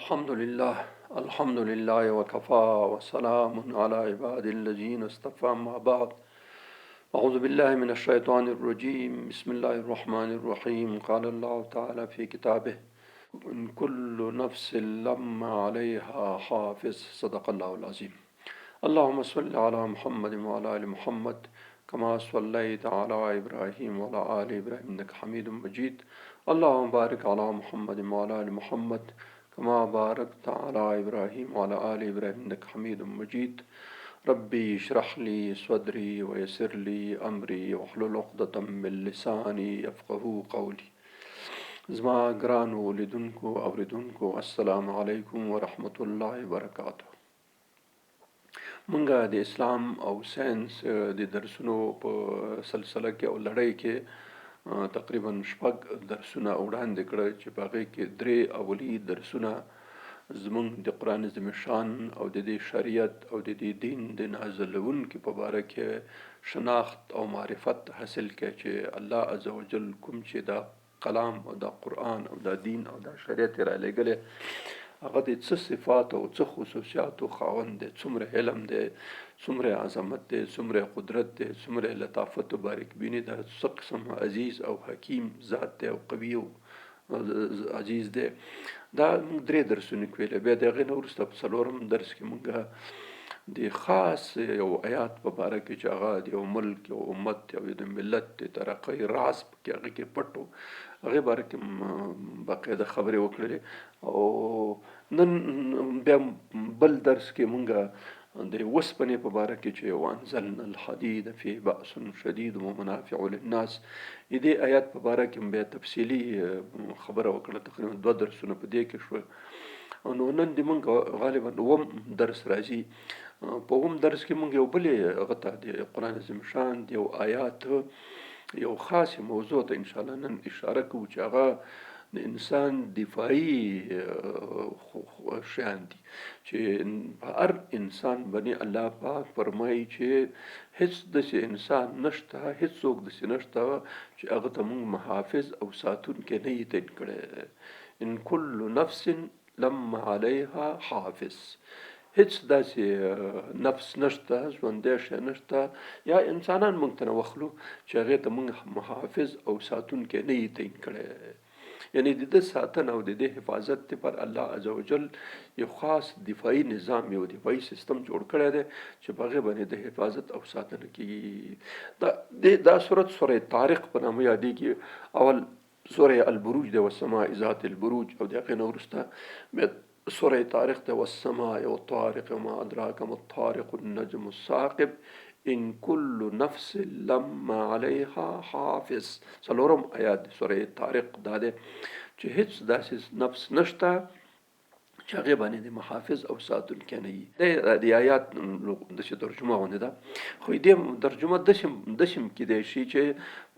الحمد لله وكفى وسلام على عباد الذين اصطفى ما بعد. أعوذ بالله من الشيطان الرجيم. بسم الله الرحمن الرحيم. قال الله تعالى في كتابه: إن كل نفس لما عليها حافظ. صدق الله العظيم. اللهم صل على محمد وعلى آل محمد كما صليت على إبراهيم وعلى آل إبراهيم إنك حميد مجيد. اللهم بارك على محمد وعلى آل محمد كما باركت على إبراهيم وعلى آل إبراهيم إنك حميد مجيد. ربي اشرح لي صدري ويسر لي أمري واحلل عقدة من لساني يفقهوا قولي. زما ګرانو لیدونکو اوریدونکو السلام علیکم ورحمت الله وبرکاته. منګه د اسلام او ساينس د درسونو په سلسله کې او لړۍ کې تقریبا شپږ درسونه وړاندې کړل چې په هغې کې درې اولي درسونه زمونږ د قرآن عظیم شان او د دې شریعت او د دې دین د نازلونکي په باره کې شناخت او معرفت حاصل کړي چې الله عزوجل کوم چې دا کلام او دا قرآن او دا دین او دا شریعت را لېږلی هغه د څه صفات او څه خصوصیاتو خاوند دی، څومره علم دی، څومره عظمت دی، څومره قدرت دی، څومره لطافت او باریکبیني ده، څه قسم عزیز او حکیم ذات دی او قوي او عزیز دی. دا موږ درې درسونه کویل. بیا د هغې نه وروسته په څلورم درس کې موږ د خاص یو آیات په باره کې چې هغه د یو ملک یو امت یو د ملت د ترقۍ راز پکې هغې کې پټ و، هغې باره کې باقاعده خبرې وکړلې. او نن بیا بل درس کې موږ د اوسپنې په باره کې چې وانزلنا الحدید فی بأس شدید ومنافع للناس د دې آیات په باره کې بیا تفصیلي خبره وکړه. تقریبا 2 درسونه په دې کې شوه. نو نن د موږ غالبا اووم درس راځي. په اووم درس کې موږ یو بلې هغه ته د قرآن عظیم شان د یو آیات یو خاص موضوع ته انشاءالله نن اشاره کوو چې هغه د انسان دفاعي شیان دي چې په هر انسان باندې الله پاک فرمایي چې هیڅ داسې انسان نشته، هیڅ څوک داسې نشته چې هغه ته موږ محافظ او ساتونکی نه یې تعین کړی. ان کل نفس لما علیها حافظ. هیڅ داسې نفس نشته، ژوندی شی نشته یا انسانان موږ ته نه وخلو چې هغې ته موږ محافظ او ساتونکی نه یې تعین کړی. یعنی د ده ساتنه او د دې حفاظت لپاره الله عزوجل یو خاص دفاعي نظام یو دفاعي سیستم جوړ کړی دی چې په هغې باندې د حفاظت او ساتنه کېږي. دا سورت سوره طارق په نامه یادېږي. اول سوره البروج ده والسماء ذات البروج، او د هغې نه وروسته سوره طارق ده والسماء والطارق وما ادراک ما الطارق النجم الثاقب ان کل نفس لما علیها حافظ. څلورم آیات سوره طارق دا ده چې هیڅ داسې نفس نشته چې هغې باندې د محافظ او ساتونکی نه وي. د آیات داسې ترجمه غوندې ده، خو دې ترجمه داسې کیدی شي چې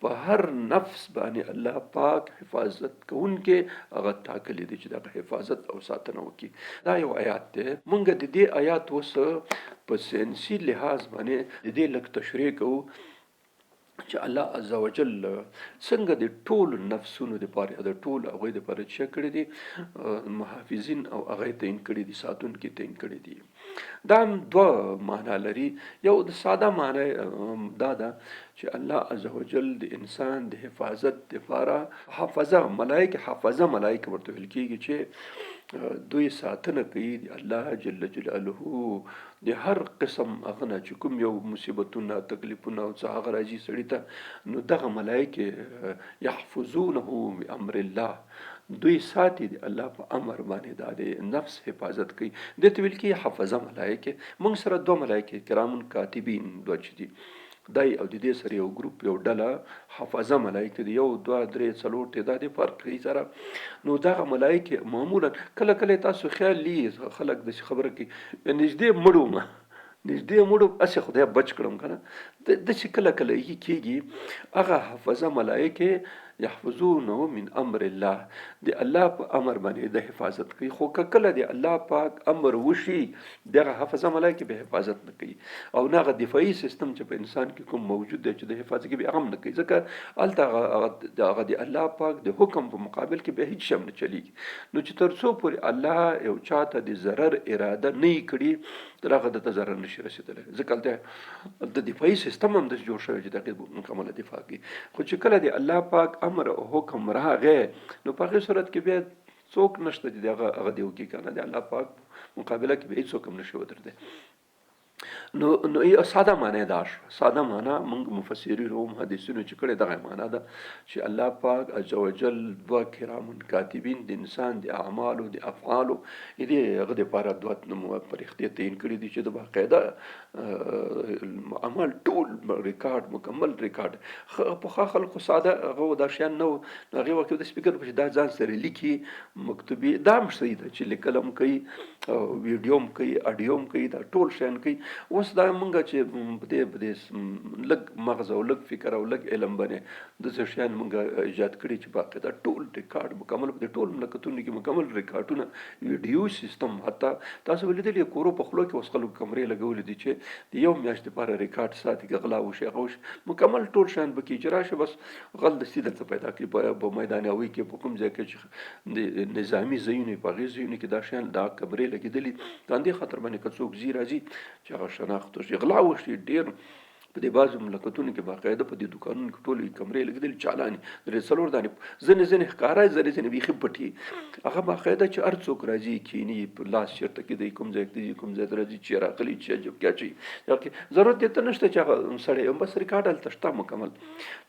په هر نفس باندې الله پاک حفاظت کوونکی هغه ټاکلی دی چې دغه حفاظت او ساتنه وکړي. دا یو آیات دی. موږ د دې آیات اوس په ساینسي لحاظ باندې د دې لږ تشریح کوو چې الله عزوجل څنګه د ټولو نفسونو دپاره د ټولو هغوی دپاره څه کړي دي محافظین او هغه تعین کړي دي، ساتونکي تعین کړي دي. دا هم دوه معنا لري. یو د ساده معنا دا ده چې الله عزوجل د انسان د حفاظت دپاره حافظه ملائکه ورته ویل کېږي چې دوی ساتنه کوي د الله جل جلاله د هر قسم هغه نه چې کوم یو مصیبتونه تکلیفونه او څه هغه راځي سړي ته، نو دغه ملائکه یحفظونه بامر الله، دوی ساتي د الله په امر باندې دا د نفس حفاظت کوي. دې ته ویل کېږي حفظه ملائکه. موږ سره 2 ملائکه کرامون کاتبین 2 چې دي، دای او د دې سره یو ګروپ یو ډله حفظه ملائکه دي، 1 2 3 4 تعداد فرق کوي سره. نو دغه ملائکه معمولا کله کله تاسو خیال لی خلک د خبره کوي نږدې مړو اسې خدای بچ کړم کنه، د چې کله کله یې کېږي هغه حفظه ملائکه یحفظونه من امر الله، د الله په امر باندې د حفاظت کوي. خو کله د الله پاک امر وشي دغه حفظه ملایکه به حفاظت نه کوي او نه هغه دفاعي سیستم چې په انسان کې کوم موجود دی چې د حفاظت کې به هم نه کوي، ځکه هلته هغه د الله پاک د حکم په مقابل کې به هیڅ شی نه چلیږي. نو چې تر څو پورې الله یو چاته د ضرر اراده نه کړي تر هغه د ضرر نشي رسیدلی، ځکه د دفاعي سیستم هم د جوړ شوی چې دغه مکمله دفاع کوي. خو چې کله د الله پاک امر او حکم راغی نو په هغې صورت کې بیا څوک نشته چې هغه دی وکړي که نه، د الله پاک مقابله کې به هېڅوک هم نشي ودرېدی. نو ساده معنی دا شو، ساده معنی موږ مفسرین او محدثینو چې کړې دغه معنی ده چې الله پاک عز وجل دوه کرام کاتبین د انسان د اعمالو د افعالو دې هغه دپاره دوه فرښتې تعین کړي دي چې د باقاعده عمل ټول ریکارډ مکمل ریکارډ. پخوا خلکو ساده هغه دا شیان نه وو، هغې وخت کې داسې فکر وکړو چې دا ځان سره لیکي مکتوبي، دا هم صحیح ده چې لیکل هم کوي ویډیو هم کوي اډیو هم کوي، دا ټول شیان کوي. اوس دا مونږ چې په دې لږ مغز او لږ فکر او لږ علم باندې داسې شیان مونږ ایجاد کړي چې باقاعده ټول ریکارډ مکمل په دې ټول مملکتونو کې مکمل ریکارډونه ویډیو سیستم، حتی تاسو به لیدلي کورو په خولو کې اوس خلکو کمرې لګولې دي چې د یو میاشت لپاره ریکارډ ساتي که غلا وشي هغه وشي مکمل ټول شیان به کې چې راشي بس غل دستي درته پیدا کړي په میدان هوایي کې په کوم ځای کې چې د نظامي ځایونه په هغې ځایونو کې دا شیان دا کمرې لګېدلي د همدې خاطر باندې که څوک ځي راځي چې هغه شناخت وشي غلا وشي. ډېر په دې بعضو مملکتونو کې باقاعده په دې دوکانونو کې ټولې کمرې لګېدلې چالانې درې څلور دانې ځینې ښکاره ځینې بیخي پټي، هغه باقاعده چې هر څوک راځي کیني په لاس چېرته کېدی کوم ځای ته ځي کوم ځای ته راځي چې راغلي چې عجب کیا چي ضرورت یې ته نشته چې هغه سړی هم بس ریکارډ هلته شته مکمل.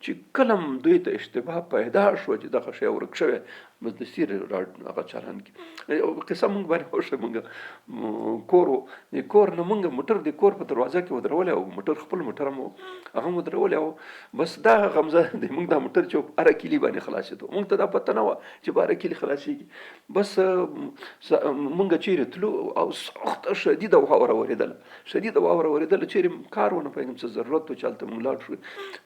چې کله هم دوی ته اشتباه پیدا شوه چې دغه شی ورک شوی بس دستي هغه چالان کړي. قصه مونږ باندې وشوه، مونږ کور نه مونږ موټر د کور په دروازه کې ودرولی او موټر خپل موټر هم هغه هم ودرولی او بس دا غمزه د مونږ دا موټر چې په هره کلي باندې خلاصېدو، مونږ ته دا پته نه وه چې په هره کلي خلاصېږي. بس مونږ چیرې تلو او سخته شدیده واوره ورېدله، شدیده واوره ورېدله، چیرې کار ونه پوهېږم څه ضرورت و چې هلته مونږ لاړ شو.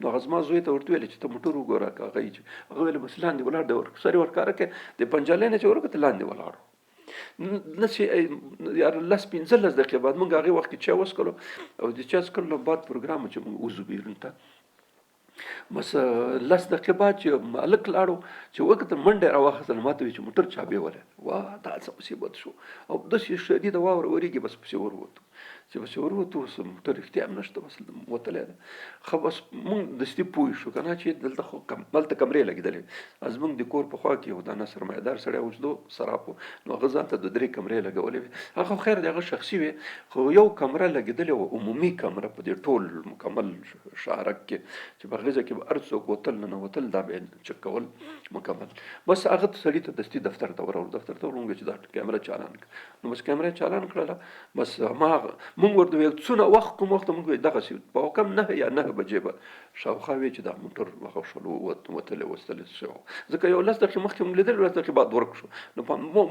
نو هغه زما زوی ته ورته ویلې چې ته موټر وګوره که هغه یې چې هغه ویلې بس لاندې ولاړ دی سر یې ورښکاره کړې د پنجالۍ نه چې ورکړه لاندې ولاړ نه چې 10-15 دقیقې بعد مونږ هغې وخت کې چای وڅښلو او د چای څښلو بعد پروګرام چې مونږ وځو بیرون ته بس 10 دقیقې بعد چې مالک لاړو چې وکتل منډه راواخیستل ما ته وایي چې موټر چا بیولی واه دا څه مصیبت شو او داسې شدیده واوره ورېږي بس پسې وروتو چې بس وروتو اوس موټر اختیا هم نشته بس وتلی ده. ښه بس مونږ دستي پوه شو که نه چې دلته خو هلته کمرې لګېدلې زمونږ د کور په خوا کې یو دانه سرمایهدار سړی اوسدو صرافو، نو هغه ځان ته د 3 کمرې لګولې وې، هغه خیر د هغه شخصي وې خو یو کمره لګېدلې وه عمومي کمره په دې ټول مکمل شهرک کې چې په هغې ځای کې به هر څوک وتل ننوتل دا به یې چک کول مکمل. بس هغه سړي ته دستي دفتر ته ورغلو، دفتر ته ورغلو چې دا کیمره چالان کړه، نو بس کیمره چالان کړله بس هماغه مونږ ورته ویل څونه وخت کوم وخت مونږ ویل دغسې په کم 9 یا 9 بجې به شاوخوا وې چې دا موټر هغه شول وتلی وستلی شو، ځکه یو 10 دقیقې مخکې مونږ لیدل 10 دقیقې بعد ورک شو. نو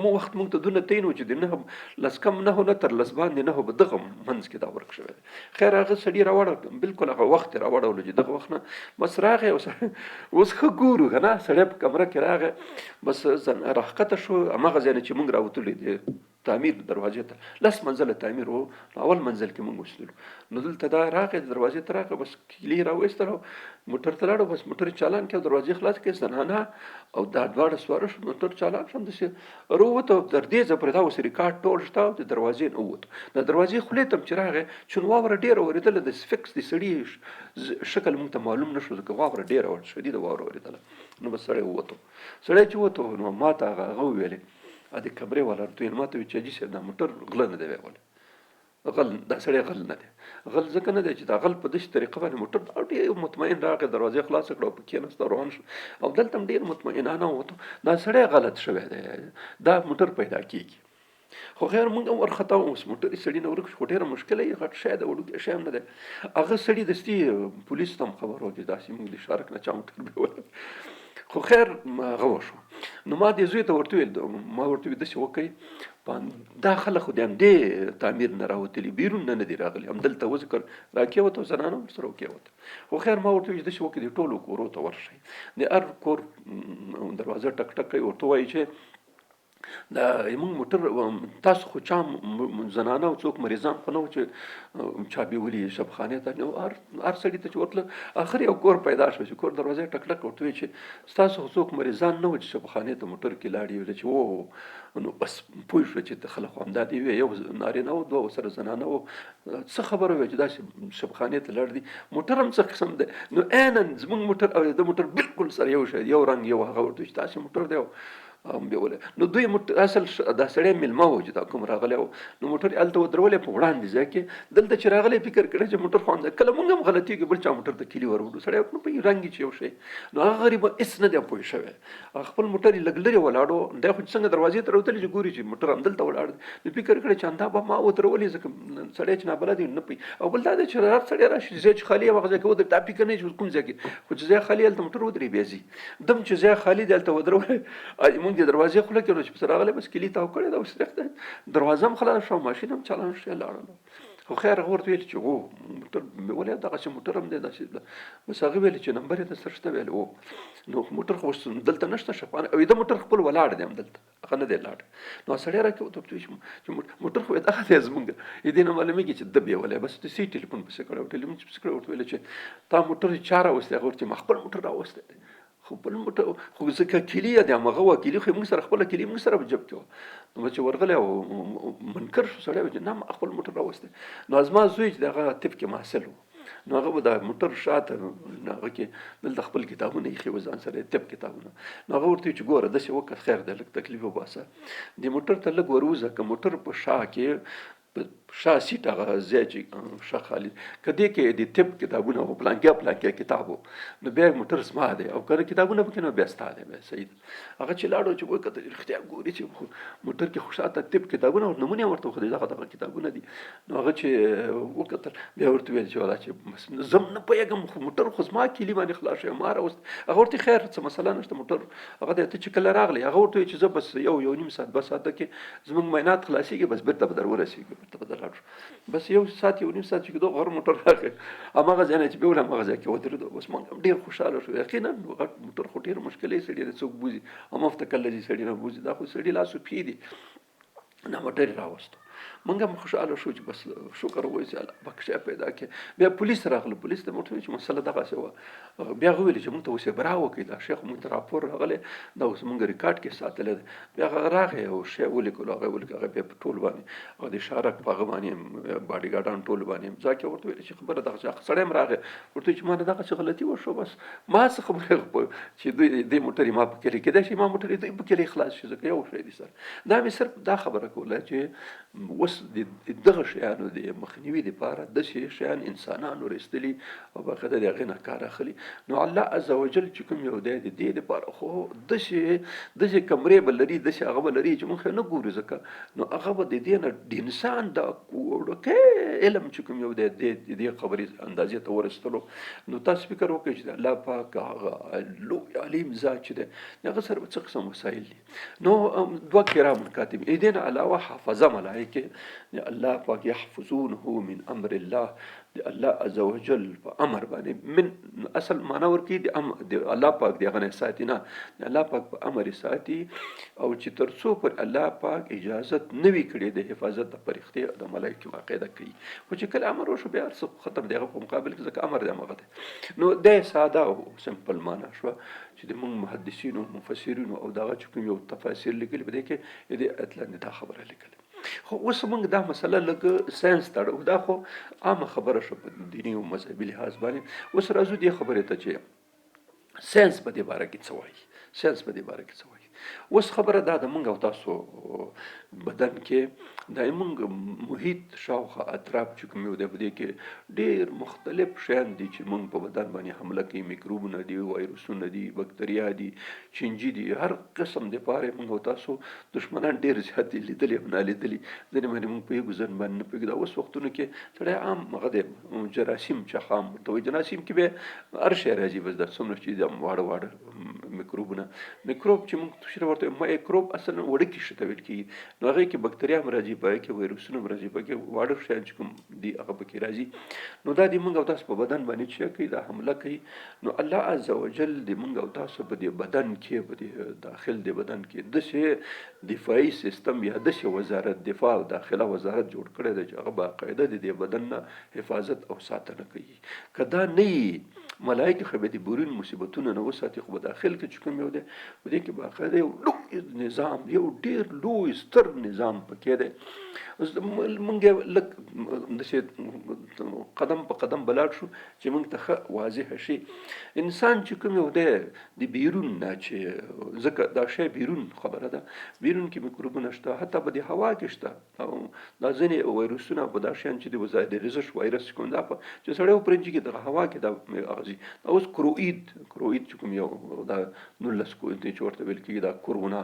مو وخت مونږ ته دونه تعین و چې د 9 لس کم 9 نه تر لس باندې 9 به دغه منځ کې دا ورک شوی دی. خیر هغه سړي راوړه بالکل هغه وخت یې راوړولو چې دغه وخت نه بس راغی اوس ښه ګورو که نه سړی په کمره کې راغی بس راښکته شو هماغه ځای نه چې مونږ راوتلي دی تعمیر دروازې ته 10 منزله تعمیر و، اول منزل کې مونږ وسلو نو دلته دا راغی دروازې ته راغی بس کیلي راویستلو موټر ته لاړو بس موټر چالان کړ دروازې خلاص کړې زنانه او دا دواړه سواره شو موټر چالان شو همداسې رووتو تر دې ځایه پورې دا اوس ریکارډ ټول شته د دروازې نه ووتو د دروازې خولې ته چې راغی چون واوره ډېره ورېدله د فکس د سړي شکل مونږ ته معلوم نه شو ځکه واوره ډېره شدیده واوره ورېدله. نو بس سړی ووتو، سړی چې ووتو نو ما ته هغه وویلې د کمرې والا ورته ویل ما ته ویل چې حاجي صاحب دا موټر غله نه دی ویولی، غل دا سړی غل نه دی، غل ځکه نه دی چې دا غل په داسې طریقه باندې موټر ډېر مطمئن راغی دروازې خلاصه کړه او په کېناست روان شو او دلته هم ډېر مطمئنانه ووتو دا سړی غلط شوی دی دا موټر پیدا کېږي. خو خیر مونږ هم ورخطا وو اوس موټر یې سړي نه ورک شو خو ډېره مشکله یې غټ شی دی وړوکی شی هم نه دی. هغه سړي دستي پولیس ته هم خبر وکړي داسې مونږ د شارک نه چا موټر بیولی خو خیر هغه وشو. نو ما دې زوی ته ورته ویل ما ورته ویل داسې وکړئ دا خلک خو د همدې تعمیر نه راوتلي، بیرون نه دي راغلي، همدلته وذکر راکېوته زنانه هم سره وکېوته. خو خیر ما ورته وویل چې داسې وکړئ د ټولو کورو ته ورشئ، د هر کور دروازه ټک ټک کوي، ورته وایي چې دا موږ موټر تاسو خو چا زنانه او څوک مریضان خو نه وو چې چابي ولي شبخانې ته نو هر سړي ته چې ورتله اخر یو کور پیدا شو چې کور دروازه ټک ټک ورته وایي چې ستاسو خو څوک مریضان نه وو چې شبخانې ته موټر کې لاړې ویل چې او نو بس پوه شو چې خلک خو همدا دي وی یو نارینه وو دوه سره زنانه وو څه خبره وه چې دا شبخانې ته لاړ دي موټر هم څه قسم دی نو عیناً زموږ موټر او د موټر بالکل سره یو شی یو رنګ یو هغه ورته چې تاسې موټر دی نو دوی اصل دا سړی میلمه و چې دا کوم راغلی و نو موټر یې هلته ودرولې په وړاندې ځای کې دلته چې راغلی فکر کړی چې موټر خو کله مونږ هم غلطېږو بل چا موټر ته کلي ور وړو سړی په رنګ چې یو شی نو هغه غریب هېڅ نه دی پوه شوی هغه خپل موټر یې لږ لرې ولاړو دی خو چې څنګه دروازې ته راوتلي چې ګوري چې موټر همدلته ولاړ دی نو فکر کړی چې همدا به ما ودرولې ځکه سړی چې نابلد وي نه پوهېږي او بل دا دی چې هر سړی راشي ځای چې خالي هغه ځای کې ودرېږي دا فکر نه چې کوم ځای کې خو چې ځای خالي هلته موټر ودرېږي بیا ځي دم چې ځای خالي دی هلته ودرولې مونږ د دروازې خوله کې چې پسې راغلی بس کلي تاو کړی دا اوس رښت دروازه هم خلاص شوه ماشین هم چالان شو لاړل خو خیر هغه ورته ویل چې هو موټر مې ولې دغسې موټر هم دی داسې بس هغه ویل چې نمبر یې درسره شته ویل نو موټر خو دلته نشته شپانه او د موټر خپل ولاړ دی همدلته هغه نه دی لاړ نو سړی راکړ چې موټر خو دغه دی زمونږ دې نه معلومېږي چې ده بیولی بس د سي ټلیفون پسې کړی او ټلیفون چې پسې کړی ورته ویل چې تا موټر چا راوستی هغه ورته ما خپل موټر راوستی دی خو بل موټر خو ځکه کلي یې د همغه وه کلي خو یې موږ سره خپله کلي موږ سره په جب کې وه نو چې ورغلی او منکر شو سړی چې نه ما خپل موټر راوستی نو زما زوی چې د هغه طب کې محصل و نو هغه به د موټر شاته هغه کې دلته خپل کتابونه ایښي وه ځان سره طب کتابونه نو هغه ورته وایي چې ګوره داسې وکړه خیر دی لږ تکلیف وباسه د موټر ته لږ ور وځه که موټر په شا کې شا سیټ هغه ځای چې شا خالي که دې کې د طب کتابونه و پلانکیا کتاب و نو بیا موټر زما دی او که کتابونه پکې نو بیا ستا دی بیا صحیح ده هغه چې لاړو چې وکتل رښتیا ګوري چې موټر کې خو شاته طب کتابونه او نمونې ورته وښودې دغه کتابونه دي نو هغه چې وکتل بیا ورته ویل چې والله چې زه نه پوهېږم خو موټر خو زما کلي باندې خلاص شوی ما راوست هغه ورته خیر څه مسله نشته موټر هغه دی ته چې کله راغلی هغه ورته وایي چې زه بس یو نیم ساعت 2 ساعته کې زموږ معاینات خلاصېږي بس بېرته به در ورسېږو بېرته به در لاړ شو بس یو ساعت یو نیم ساعت چې کېدو غر موټر راغی هماغه ځای نه چې بیا ول هماغه ځای کې ودرېدو بس موږ هم ډېر خوشحاله شو یقینا غټ موټر خو ډېر مشکلې سړي دی څوک بوځي همافته کله ځي سړي نه بوځي دا خو سړي لاسو پښې دي نه موټر یې راوستو موږ هم خوشحاله شو چې بس شکر وایي چې الله بخښه پیدا کړي بیا پولیس راغله پولیس ته موږ چې مسله دغسې وه بیا هغه ویلې چې موږ ته اوس یې برا وکړي دا شیخ موږ ته راپور راغلی دا اوس موږ ریکارډ کې ساتلی دی بیا هغه راغی او شی ولیکلو هغه ولیکل هغه بیا په ټول باندې او د شارک په هغه باندې باډي ګارډان ټول باندې ځکه ورته ویل چې خبره دغسې سړی هم راغی ورته چې ما نه دغسې غلطي وشوه بس ما څه خبره چې دوی دې موټر یې ما په کلي کېدای شي ما موټر یې دوی په کلي خلاص شي ځکه یو شی دی سر دا مې صرف دا خبره کوله چې اوس دغه شیانو د مخنیوي دپاره داسې شیان انسانانو رایستلي او باقاعده د هغې نه کار اخلي نو الله عز وجل چې کوم یو دی د دې دپاره خو داسې کمرې به لري داسې هغه به لري چې موږ نه ګورو ځکه نو هغه به د دې نه د انسان دا وړوکی علم چې کوم یو دی د دې خبرې اندازې ته ورسېدلو نو تاسو فکر وکړئ چې د الله پاک هغه لوی علیم ذات چې دی د هغه سره به څه قسم وسایل دي نو 2 کرام کاتب دې نه علاوه حافظه ملایکې الله پاک یحفظونه من امر الله د الله عز وجل په امر باندې من اصل معنا ورکی د الله پاک دی غنه ساتي نه د الله پاک په امر ساتي او چې تر څو پر الله پاک اجازت نوي کړي د حفاظت د پرختي د ملایکې واقعده کوي خو چې کله امر وشو بیا ختم دیغه په مقابل کې ځکه امر دی هغه دی نو د ساده او سمپل معنا شو چې د موږ محدثین او مفسرین او دغه چې کوم یو تفاسیر لیکلي بده کې د اتلان دا خبره لیکلي خو اوس موږ دا مسله لږ ساينس تړو دا خو عامه خبره شو په دیني او مذهبي لحاظ باندې اوس راځو دې خبرې ته چې ساينس په دې باره کې څه وایي ساينس په دې باره کې څه وایي اوس خبره دا د موږ او تاسو بدن کې د موږ محیط شاوخوا اطراف چې کوم یو دی په دې کې ډېر مختلف شیان دي چې موږ په بدن باندې حمله کوي میکروبونه دي وایرسونه دي بکتریا دي چینجي دي هر قسم د پاره موږ او تاسو دشمنان ډېر زیات لیدلي او نه لیدلي ځینې باندې موږ په یو ځن باندې نه پوهېږو دا اوس وختونو کې سړی عام هغه دی جراثیم چخام ورته وایي جراثیم کې به هر شی راځي بس دا څومره چې د واړه میکروبونه میکروب چې موږ شي ورته مایکروب اصلا وړکي شي ته ویل کېږي، نو هغې کې بکتریا هم راځي، په هغې کې وایرسونه هم راځي، په هغې کې واړه شیان چې کوم دي هغه پکې راځي. نو دا د موږ او تاسو په بدن باندې چې کوي دا حمله کوي. نو الله عز وجل د موږ او تاسو په دې بدن کې په دې داخل د بدن کې داسې دفاعي سیستم یا داسې وزارت دفاع او داخله وزارت جوړ کړی دی چې هغه باقاعده د دې بدن نه حفاظت او ساتنه کوي. که دا نه وي ملایکې خو به د بیرون مصیبتونو نه وساتي، خو په داخل کې چې کوم یو دی په دې کې باقاعده یو لوی نظام، یو ډېر لوی ستر نظام پکې دی. موږ لږ داسې قدم په قدم بلاړ شو چې موږ ته ښه واضح شي. انسان چې کوم یو دی د بیرون نه چې ځکه دا شی بیرون خبره ده، بیرون کې میکروبونه شته، حتی په دې هوا کې شته، او دا ځینې وایرسونه په دا شیان چې د ریزش وایرس کوم دا چې سړی وپرنجي کې د هوا کې دا اغزي. اوس کروئید چې کوم یو دا 19 کوئید چې ورته ویل کېږي، دا کرونا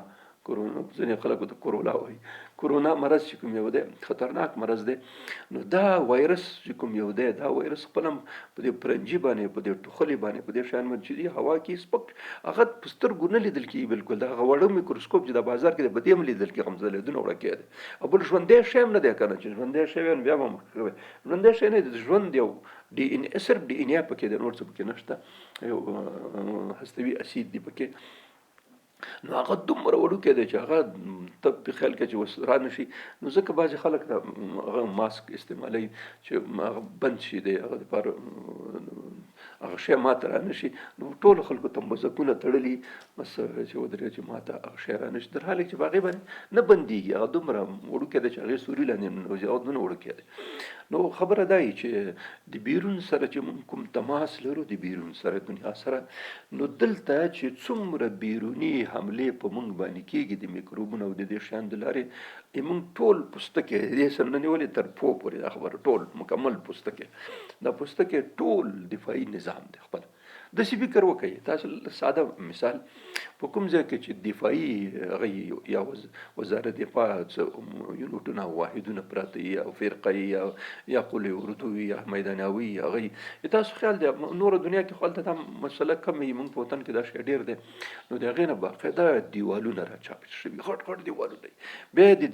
ځینې خلکو ته کورونا وایي، کرونا مرض چې کوم یو دی خطرناک مرض دی. نو دا وایرس چې کوم یو دی دا وایرس خپل هم په دې پرنجي باندې، په دې ټوخلي باندې، په دې شیان باندې چې دی هوا کې سپک هغه په سترګو نه لیدل کېږي بالکل. دا هغه وړه میکروسکوپ چې د بازار کې دی په دې هم لیدل کېږي، هم ځلېدونه وړکې دی. او بل ژوندی شی هم نه دی که نه، چې ژوندی شی وي بیا به ژوندی شی نه دی، ژوند یو صرف ډي ان اے پکې دی، نور څه پکې نشته، یو هستوي اسید دی پکې. نو هغه دومره وړوکی دی چې هغه ته په خیال کې چې اوس را نه شي. نو ځکه بعضې خلک هغه ماسک استعمالوي چې هغه بند شي دی، هغه دپاره هغه شی ماته را نه شي. نو ټولو خلکو ته مزکونه تړلي بس چې ودرېږي چې ماته هغه شی را نه شي، در حال چې په هغې باندې نه بندېږي، هغه دومره وړوکی دی چې هغې سوري لاندې ننوځي، هغه دونه وړوکی دی. نو خبره دا وي چې د بیرون سره چې موږ کوم تماس لرو د بیرون سره دنیا سره، نو دلته چې څومره بیروني حملې په موږ باندې کېږي د میکروبونو او د دې شیانو د لارې، موږ ټول پوستکی دې سره نه نیولې تر پو پورې دا خبره ټول مکمل پوستکی، دا پوستکی ټول دفاعي نظام دی خپل. داسې فکر وکړئ تاسو، ساده مثال په کوم ځای کې چې دفاعي هغه یا وزارت دفاع یونټونه او واحدونه پراته وي او فرقه یا قوې اردو یا میداناوي هغه، تاسو خیال دی نور دنیا کې خو هلته دا مسله کم وي، موږ په وطن کې دا شی ډېر دی. نو د هغې نه باقاعده دیوالونه راچاپ شوي، غټ دیوالونه، بیا د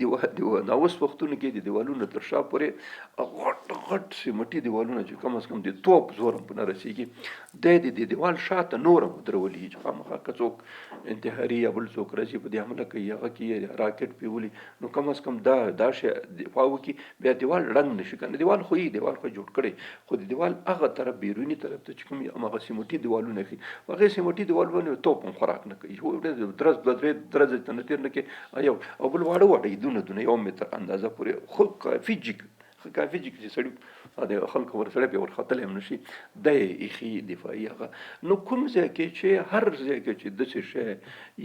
اوس وختونو کې د دیوالونو تر شا پورې غټ سیمټي دیوالونه چې کم از کم د توپ زور هم په نه رسېږي، د دیوال شاته نور هم ودرولي چې خامخا که څوک انتحاري یا بل څوک راځي په دې حمله کوي، هغه کې راکټ پیولي، نو کم از کم دا شی دفاع وکړي، بیا دیوال ړنګ نشي کنه. دیوال خو دیوال خو جوړ کړی، خو د دیوال هغه طرف بیروني طرف ته چې کوم هغه سیمټي دیوالونه ښي، هغې سیمټي دیوال باندې توپ هم خوراک نه کوي، درز دوه درې درزې ته نه تېر نه کوي، او بل واړه دونه 1 متر اندازه پورې خو کافي چې سړي د خلکو ورسره بیا ورختلی هم نشي، دی ایښي دفاعي هغه. نو کوم ځای کې چې هر ځای کې چې داسې شی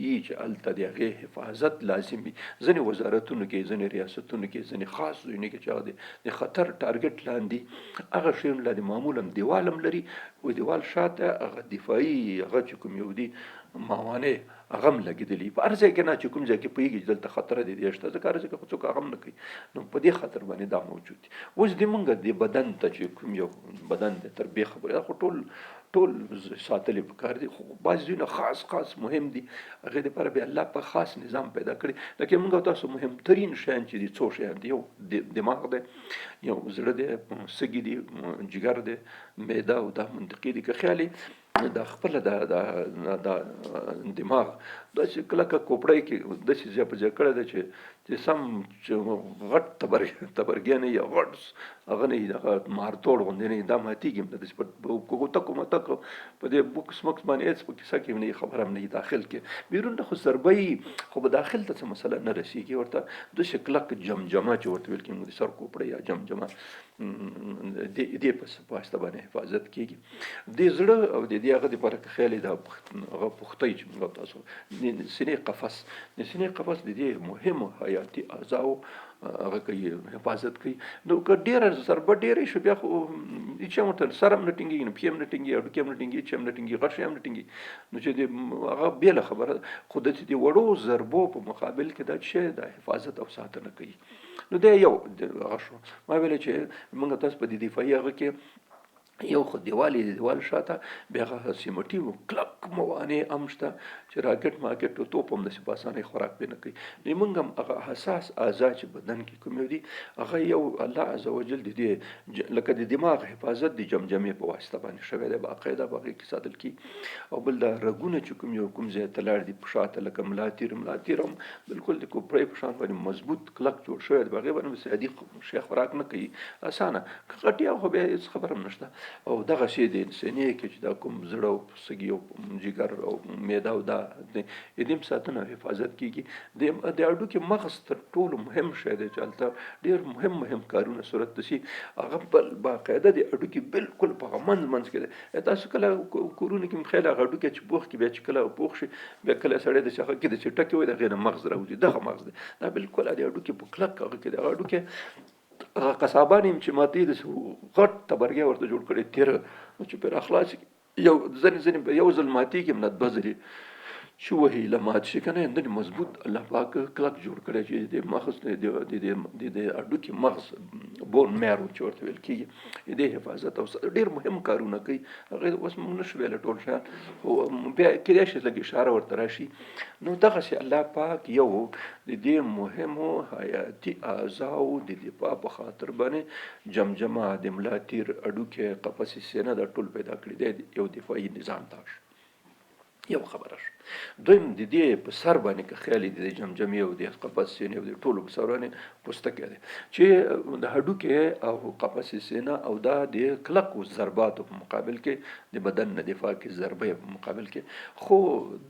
وي چې هلته د هغې حفاظت لازم وي، ځینې وزارتونو کې، ځینې ریاستونو کې، ځینې خاص ځایونو کې چې هغه د خطر ټارګټ لاندې هغه شیونه لاندې معمولا دیوال هم لري، و دیوال شاته هغه دفاعي هغه چې کوم یو دي ماوانې هغه هم لګېدلي، په هر ځای کې نه چې کوم ځای کې پوهېږي چې دلته خطره دې شته، ځکه هر ځای کې خو څوک هغه هم نه کوي. نو په دې خطر باندې دا موجود دي. اوس د موږ د بدن ته چې کوم یو بدن دی تربیه خبره دا خو ټول ساتلې پکار دي، خو بعض ځایونه خاص مهم دي، هغې دپاره بیا الله په خاص نظام پیدا کړي. لکه موږ تاسو مهمترین شیان چې دي څو شیان دي، یو دماغ دی، یو زړه دی، سږي دي، جګر دی، معده، او دا منطقي دي. که خیالي دا خپله دا دماغ داسې کلکه کوپړی کې داسې ځای په ځای کړی دی چې سم غټ تبرګی نه یا غټ هغه نه وي، هغه مارتوړ غوندې نه وي، دا ماتېږي هم نه، داسې په تکو متکو په دې بوکس مکس باندې هېڅ په کیسه کې هم نه وي، خبره هم نه وي. داخل کې بیرون نه خو ضربه وي، خو په داخل ته څه مسله نه رسېږي، ورته داسې کلک جمجمه چې ورته ویل کېږي د سر کوپړی یا جمجمه، دې په واسطه باندې حفاظت کېږي. د زړه او د دې هغه دپاره که خیال یې دا هغه پوښتۍ چې موږ تاسو د سینې قفس د دې مهمو حیاتي اعضاو هغه کوي، حفاظت کوي. نو که ډېره ضربه ډېرې شو بیا خو هېڅ هم ورته سر هم نه ټینګېږي، نو پښې هم نه ټینګېږي، هډوکي هم نه ټینګېږي، هېڅ هم نه ټینګېږي، غټ شی هم نه ټینګېږي. نو چې هغه بېله خبره ده، خو د وړو ضربو په مقابل کې دا شی د حفاظت او ساتنه کوي. نو دا یو هغه شو ما ویلې چې موږ تاسو په دې دفاعي هغه کې یو خو دیوال شاته بیا هغه سیمټي کلک موانع هم شته چې راکټ مارکټ او توپ هم داسې په اسانۍ خوراک پرې نه کوي. نو موږ هم هغه حساس اعضا چې بدن کې کوم دي هغه یو الله عز وجل د دې لکه د دماغ حفاظت د جمجمې په واسطه باندې شوی دی، باقاعده په هغې کې ساتل کېږي. او بل دا رګونه چې کوم ځای ته لاړ دي په شاته لکه ملاتیر هم بالکل د کوپړۍ په شان باندې مضبوط کلک جوړ شوی دی، په هغې باندې عادي شی خوراک نه کوي اسانه. که غټیا خو بیا هېڅ خبره هم نشته. او دغسې د انساني کې چې دا کوم زړه او سږي او جګر او معده او دا د دې هم ساتنه او حفاظت کېږي. د هډوکي مغز تر ټولو مهم شی دی چې هلته ډېر مهم کارونه صورت ته شي. هغه بل باقاعده د هډوکي بالکل په هغه منځ کې دی. تاسو کله کورونو کې مخیل هغه هډوکی چې پوخ کړي بیا چې کله پوخ شي بیا کله سړی د هغه کې د چې ټکې وي د هغې نه مغز راوځي، دغه مغز دی. دا بالکل د هډوکي په کلک هغه کې د هډوکی هغه قصابان یم چې ماته د غټ تبرګی ورته جوړ کړی تیره چې پر اخلاص یو ځنې یو ځل ماتېږي نه دوه ځلې چې وهي له مات شي که نه اندنې مضبوط الله پاک کلک جوړ کړی چې د مغز د هډوکي مغز بون میرو چې ورته ویل کېږي د حفاظت او ډېر مهم کارونه کوي. هغې اوس موږ نشو ویلی ټول شیان، خو بیا کېدای شي لږ اشاره ورته راشي. نو دغسې الله پاک یو د دې مهمو حیاتي اعضاو د دفاع په خاطر باندې جمجمه د ملاتیر هډوکی قفس سینه دا ټول پیدا کړي دی یو دفاعي نظام ته. یو خبره شو. دویم د دې په سر باندې که خیال د جمجمې او د قفس سینې او د ټولو په سر باندې پوستکی دی چې د هډوکي او قفس سینه او دا د کلکو ضرباتو په مقابل کې د بدن نه دفاع کې ضربې په مقابل کې، خو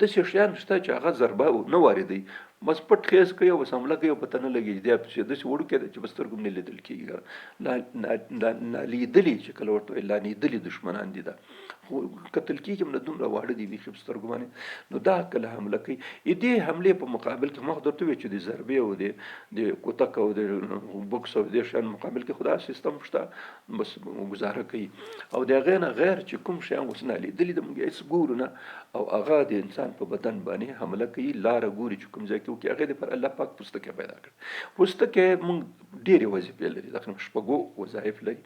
داسې شیان شته چې هغه ضربه نه واردوي، بس پټ خیز کوي او بس حمله کوي او پته نه لګېږي. دی پسې داسې وړوکی دی چې په سترګو هم نه لیدل کېږي. نالیدلي چې کله ورته وایي لانیدلي دښمنان دي دا، خو کتل کېږي هم نه دومره واړه دي بیخي په سترګو باندې. نو دا کله حمله کوي. دې حملې په مقابل کې ما خو درته وویل چې د ضربې او د کوتک او د بوکس او دې شیانو مقابل کې خو دا سیستم شته، بس ګزاره کوي. او د هغې نه غیر چې کوم شیان اوس نالیدلي د موږ هېڅ ګورو نه او هغه د انسان په بدن باندې حمله کوي، لاره ګوري چې کوم ځای کې وکړي. هغې دپاره الله پاک پوستکی پیدا کړ. پوستکی موږ ډېرې وظیفې لري، تقریبا شپږو وظایف لري.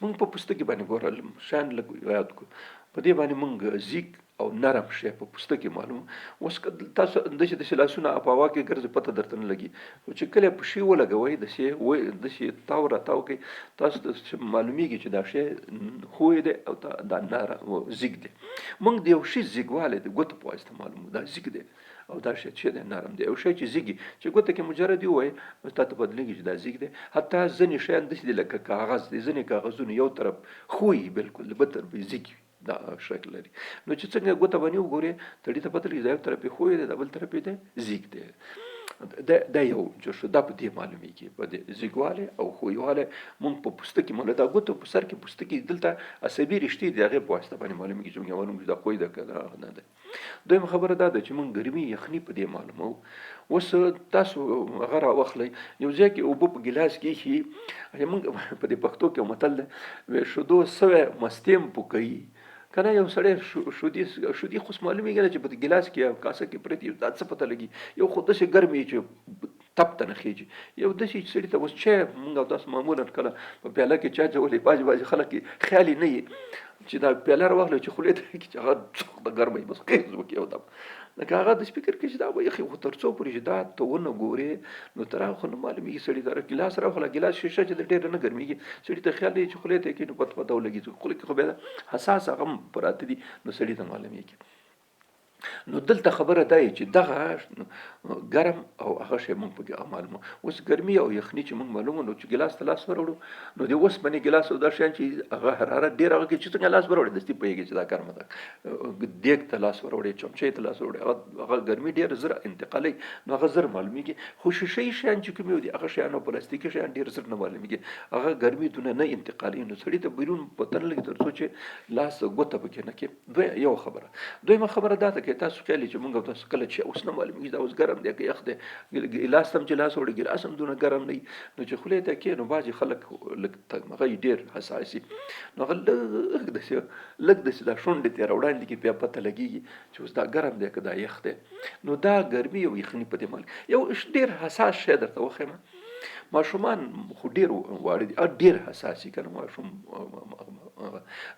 موږ په پوستکي باندې ګورل شیان لږ یاد کړو. په دې باندې موږ زیږ او نرم شی په پوستکي معلوم. اوس تاسو داسې لاسونه په هوا کې ګرځي پته درته نه لګي، چې کله په شي ولګوئ داسې تاو راتاو کوي تاسو ته معلومیږي چې دا شی خوی دی او دا نرم زیږ دی. موږ د یو شي زیږوالی د ګوتو په واسطه معلومو دا زیږ دی او دا شی چې دی نرم دی. یو شی چې زیږي چې ګوته کې مجرد ووایي تا ته بدلېږي چې دا زیږ دی. حتی ځینې شیان داسې دي لکه کاغذ دی، ځینې کاغذونه یو طرف خوی بالکل بل طرف یې زیږي دا شکل لري. نو چې څنګه ګوته باندې وګورې تړي ته پته لګي دا یو طرف یې خوی دی دا بل طرف یې دی زیږ دی. دا یو جو شو، دا په دې معلومیږي په دې زیږوالی او خویوالی. موږ په پوستکي مله دا ګوتو په سر کې پوستکي دلته عصبي رشتې د هغې په واسطه باندې معلومیږي چې موږ معلوم دا خوی ده که نه ده. دویمه خبره دا ده چې موږ ګرمي یخني په دې معلومو. اوس تاسو هغه راواخلئ یو ځای کې اوبه په ګیلاس کې ایښي، موږ په دې پښتو کې متل دی شودو سوی مستیم پوکوي که نه. یو سړی شودي خو معلومیږي نه چې په ګیلاس کې کاسه کې پرتې دا څه پته لګي. یو خو داسې ګرمې چې تپ ته نه خېږي، یو داسې سړي ته اوس چای موږ او تاسو معمولا کله په پیاله کې چای اچولې بعضې خلک خیال یې نه وي چې دا پیاله راواخلو چې خولې ته کړي چې هغه د ګرمۍ بس خیز وکړي یو دم. لکه هغه داسې فکر کوي چې دا به یخي خو تر څو پورې چې دا ته ونه ګورې نو تر هغه خو نه معلومېږي. سړي ته ګیلاس راواخله، ګیلاس شیشه چې د ډېره نه ګرمېږي، سړي ته خیال دی چې خولې ته یې کړي نو پته ولګي. خولې کې خو بیا حساس هغه هم پراته دي نو سړي ته معلومېږي. نو دلته خبره دا چې دغه ګرم او هغه شی موږ پکې معلومو. اوس ګرمي او یخني چې موږ معلومو نو چې ګیلاس ته لاس وروړو نو د اوسپنې ګیلاس او دا شیان چې هغه حرارت ډېر هغه کې چې څنګه لاس وروړي دستي پوهېږي چې دا ګرمه ده. دیګ ته لاس وروړي، چمچۍ ته لاس وروړي، هغه ګرمي ډېر زر انتقالوي نو هغه زر معلومېږي. خو شیشهيي شیان چې کوم دي هغه شیان او پلاستیکي شیان ډېر زر نه معلومېږي، هغه ګرمي دونه نه انتقالوي نو سړي ته بیرون پته نه لګي تر څو چې لاس ګوته پکې نه کړي. یو خبره. دویمه خبره دا ده چې تاسو خیال چې موږ تاسو کله چې اوس نه معلومېږي دا اوس ګرم دی که یخ دی، ګیلاس ته هم چې لاس وړي ګیلاس هم دونه ګرم نه وي نو چې خولې ته کښې نو بعضې خلک هغه یې ډېر حساس وي نو هغه لږ داسې دا شونډې ترې راوړاندې کړي بیا پته لګېږي چې اوس دا ګرم دی که دا یخ دی. نو دا ګرمي او یخني په دې مال یو ډېر حساس شی درته وښیم. ماشومان خو ډېر واړه دي ډېر حساس دي که نه. ماشوم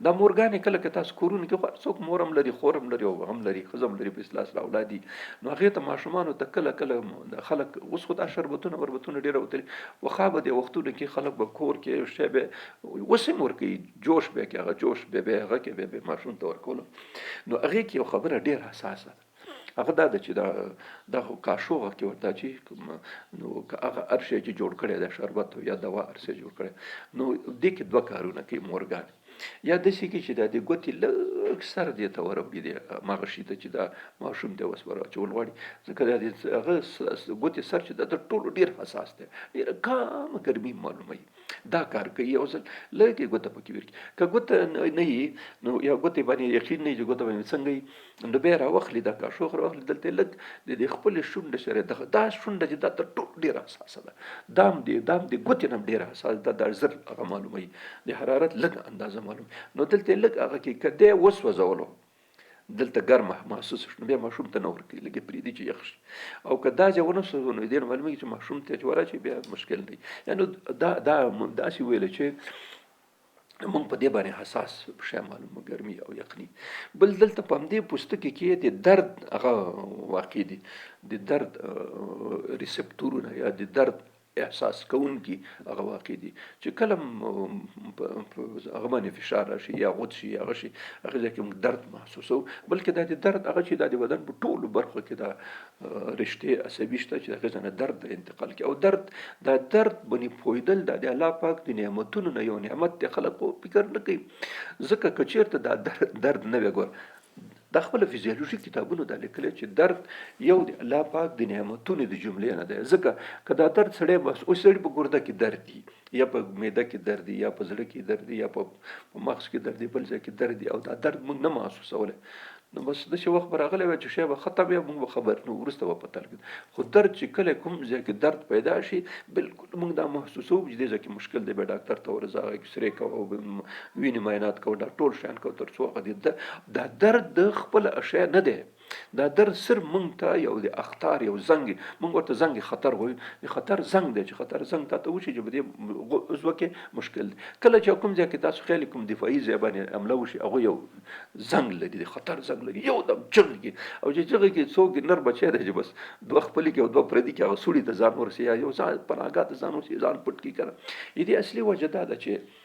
دا مورګانې کله که تاسو کورونه کې خو هر څوک مور هم لري خور هم لري او هم لري ښځه هم لري په اصطلاح سره اولاد دي نو هغې ته ماشومانو ته کله کله د خلک اوس خو دا شربتونه وربتونه ډېره وتلي پخوا به د وختونو کې خلک به کور کې شی به اوس هم ورکوي جوش به کې هغه جوش به هغه کې به ماشوم ته ورکولو نو هغې کې یو خبره ډېره حساسه ده هغه دا ده چې دا خو کاشوغه کې ورته چې نو هغه هر شی چې جوړ کړی دی شربت یا دوا هر څه جوړ کړی نو دې کې 2 کارونه کوي مورګانې یا داسې کې چې دا د ګوتې لږ سر دې ته وروړي دی هماغه شي ته چې دا ماشوم ته اوس ور اچول غواړي ځکه دا د هغه ګوتې سر چې دا تر ټولو ډېر حساس دی ډېره کمه ګرمي معلوموي دا کار کوي یو ځل لږ یې ګوته پکې ورکړي که ګوته نه وي نو یا ګوتې باندې یقین نه وي چې ګوته باندې څنګه وي نو بیا راواخلي دا کاشوغ راواخلي دلته لږ د خپلې شونډې سره دا شونډه چې دا تر ټولو ډېره حساسه ده دا هم د ګوتې نه هم ډېره حساس ده دا زر هغه معلوموي د حرارت لږ اندازه معلوم نو دلته لږ هغه کې که دی وسوځولو دلته ګرمه محسوس شي نو بیا ماشوم ته نه ورکوي لږ پرېږدي چې یخ شي او که دا ځای ونه سوځو نو دې نه معلومېږي چې ماشوم ته چې ورچي بیا مشکل دی یعنې دا داسې ویله چې موږ په دې باندې حساس شی معلومه ګرمي او یخني بل دلته په همدې پوستکي کې د درد هغه واقع دي د درد ریسپټورونه یا د درد احساس کوونکي هغه واقع دي چې کله هغه باندې فشار راشي یا غوت شي هغه شي هغه ځای کې موږ درد محسوسو بلکې دا د درد هغه چې دا د بدن په ټولو برخو کې دا رشتې عصبي شته چې هغې ځای نه درد انتقال کوي او دا درد باندې پوهېدل دا د الله پاک د نعمتونو نه یو نعمت دی خلک فکر نه کوي ځکه که چېرته دا درد نه وي ګوره دا خپل فزیولوژیک کتابونو دا لیکلی چې درد یو د الله پاک د نعمتونو د جملې نه دی ځکه که دا درد سړی بس اوس سړي په ګرده کې درد دي یا په معده کې درد دي یا په زړه کې درد دي یا په مغز کې درد دي بل ځای کې درد دي او دا درد موږ نه محسوسولی نو بس داسې وخت به راغلی وی چې شی به ختم یا موږ به خبر نو وروسته به پته لګېد خو درد چې کله کوم ځای کې درد پیدا شي بلکل موږ دا محسوسوو چې دې ځای کې مشکل دی بیا ډاکټر ته ورځه هغه اکسرې کوه او وینې معاینات کوه دا ټول شیان کوه تر څو هغه دا درد د خپله شی نه دی دا درد صرف موږ ته یو د اخطار یو زنګ موږ ورته زنګ خطر وایو د خطر زنګ دی چې خطر زنګ تا ته وشي چې په دې عضو کې مشکل دی کله چې کوم ځای کې تاسو خیال کوم دفاعي ځای باندې حمله وشي هغه یو زنګ لري د خطر زنګ لري یو دم چغې او چې چغې کې څوک نر بچی دی چې بس دوه خپلې کې او دوه پردي کې هغه سوړي ته ځان ورسي یا یو ځان پناهګاه ته ځان ورسي ځان پټ کړي کړه دې اصلي وجه دا ده چې